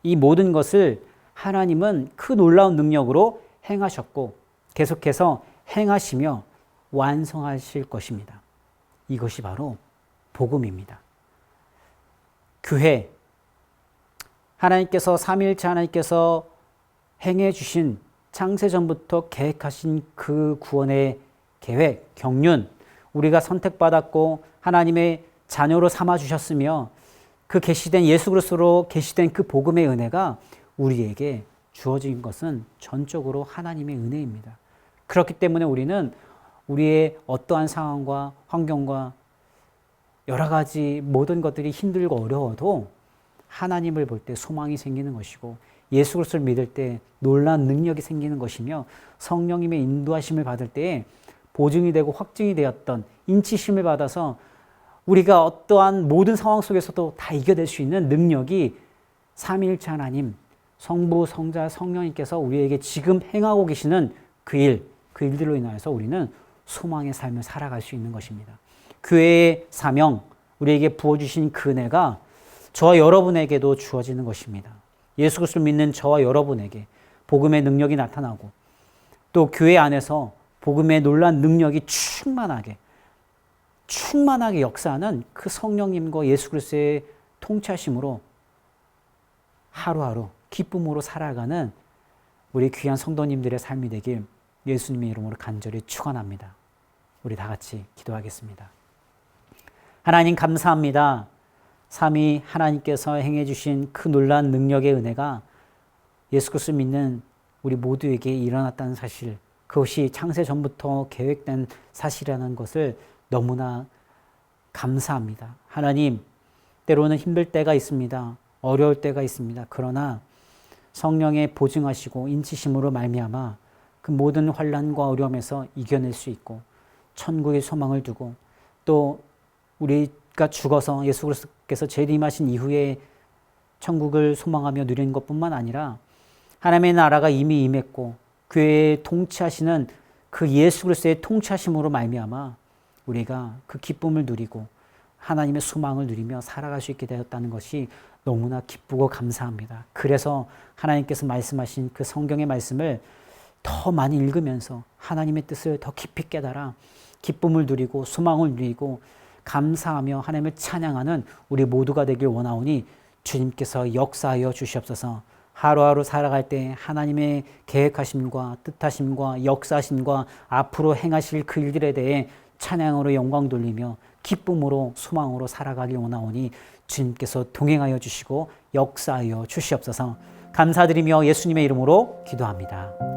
이 모든 것을 하나님은 그 놀라운 능력으로 행하셨고 계속해서 행하시며 완성하실 것입니다. 이것이 바로 복음입니다. 교회, 하나님께서 삼위일체 하나님께서 행해 주신 창세전부터 계획하신 그 구원의 계획, 경륜, 우리가 선택받았고 하나님의 자녀로 삼아주셨으며 그 계시된 예수 그리스도로 계시된 그 복음의 은혜가 우리에게 주어진 것은 전적으로 하나님의 은혜입니다. 그렇기 때문에 우리는 우리의 어떠한 상황과 환경과 여러 가지 모든 것들이 힘들고 어려워도 하나님을 볼 때 소망이 생기는 것이고 예수 그리스도를 믿을 때 놀라운 능력이 생기는 것이며 성령님의 인도하심을 받을 때에 보증이 되고 확증이 되었던 인치심을 받아서 우리가 어떠한 모든 상황 속에서도 다 이겨낼 수 있는 능력이 삼위일체 하나님, 성부, 성자, 성령님께서 우리에게 지금 행하고 계시는 그 일들로 인하여서 우리는 소망의 삶을 살아갈 수 있는 것입니다. 교회의 사명, 우리에게 부어주신 그 은혜가 저와 여러분에게도 주어지는 것입니다. 예수 그리스도를 믿는 저와 여러분에게 복음의 능력이 나타나고 또 교회 안에서 복음의 놀라운 능력이 충만하게 역사하는 그 성령님과 예수 그리스도의 통치하심으로 하루하루 기쁨으로 살아가는 우리 귀한 성도님들의 삶이 되길 예수님의 이름으로 간절히 축원합니다. 우리 다 같이 기도하겠습니다. 하나님 감사합니다. 삼위 하나님께서 행해 주신 그 놀라운 능력의 은혜가 예수 그리스도를 믿는 우리 모두에게 일어났다는 사실, 그것이 창세 전부터 계획된 사실이라는 것을 너무나 감사합니다. 하나님, 때로는 힘들 때가 있습니다. 어려울 때가 있습니다. 그러나 성령의 보증하시고 인치심으로 말미암아 그 모든 환난과 어려움에서 이겨낼 수 있고 천국의 소망을 두고 또 우리가 죽어서 예수 그리스도께서 재림하신 이후에 천국을 소망하며 누리는 것뿐만 아니라 하나님의 나라가 이미 임했고 교회에 통치하시는 그 예수 그리스도의 통치하심으로 말미암아 우리가 그 기쁨을 누리고 하나님의 소망을 누리며 살아갈 수 있게 되었다는 것이 너무나 기쁘고 감사합니다. 그래서 하나님께서 말씀하신 그 성경의 말씀을 더 많이 읽으면서 하나님의 뜻을 더 깊이 깨달아 기쁨을 누리고 소망을 누리고 감사하며 하나님을 찬양하는 우리 모두가 되길 원하오니 주님께서 역사하여 주시옵소서. 하루하루 살아갈 때 하나님의 계획하심과 뜻하심과 역사하심과 앞으로 행하실 그 일들에 대해 찬양으로 영광 돌리며 기쁨으로 소망으로 살아가길 원하오니 주님께서 동행하여 주시고 역사하여 주시옵소서. 감사드리며 예수님의 이름으로 기도합니다.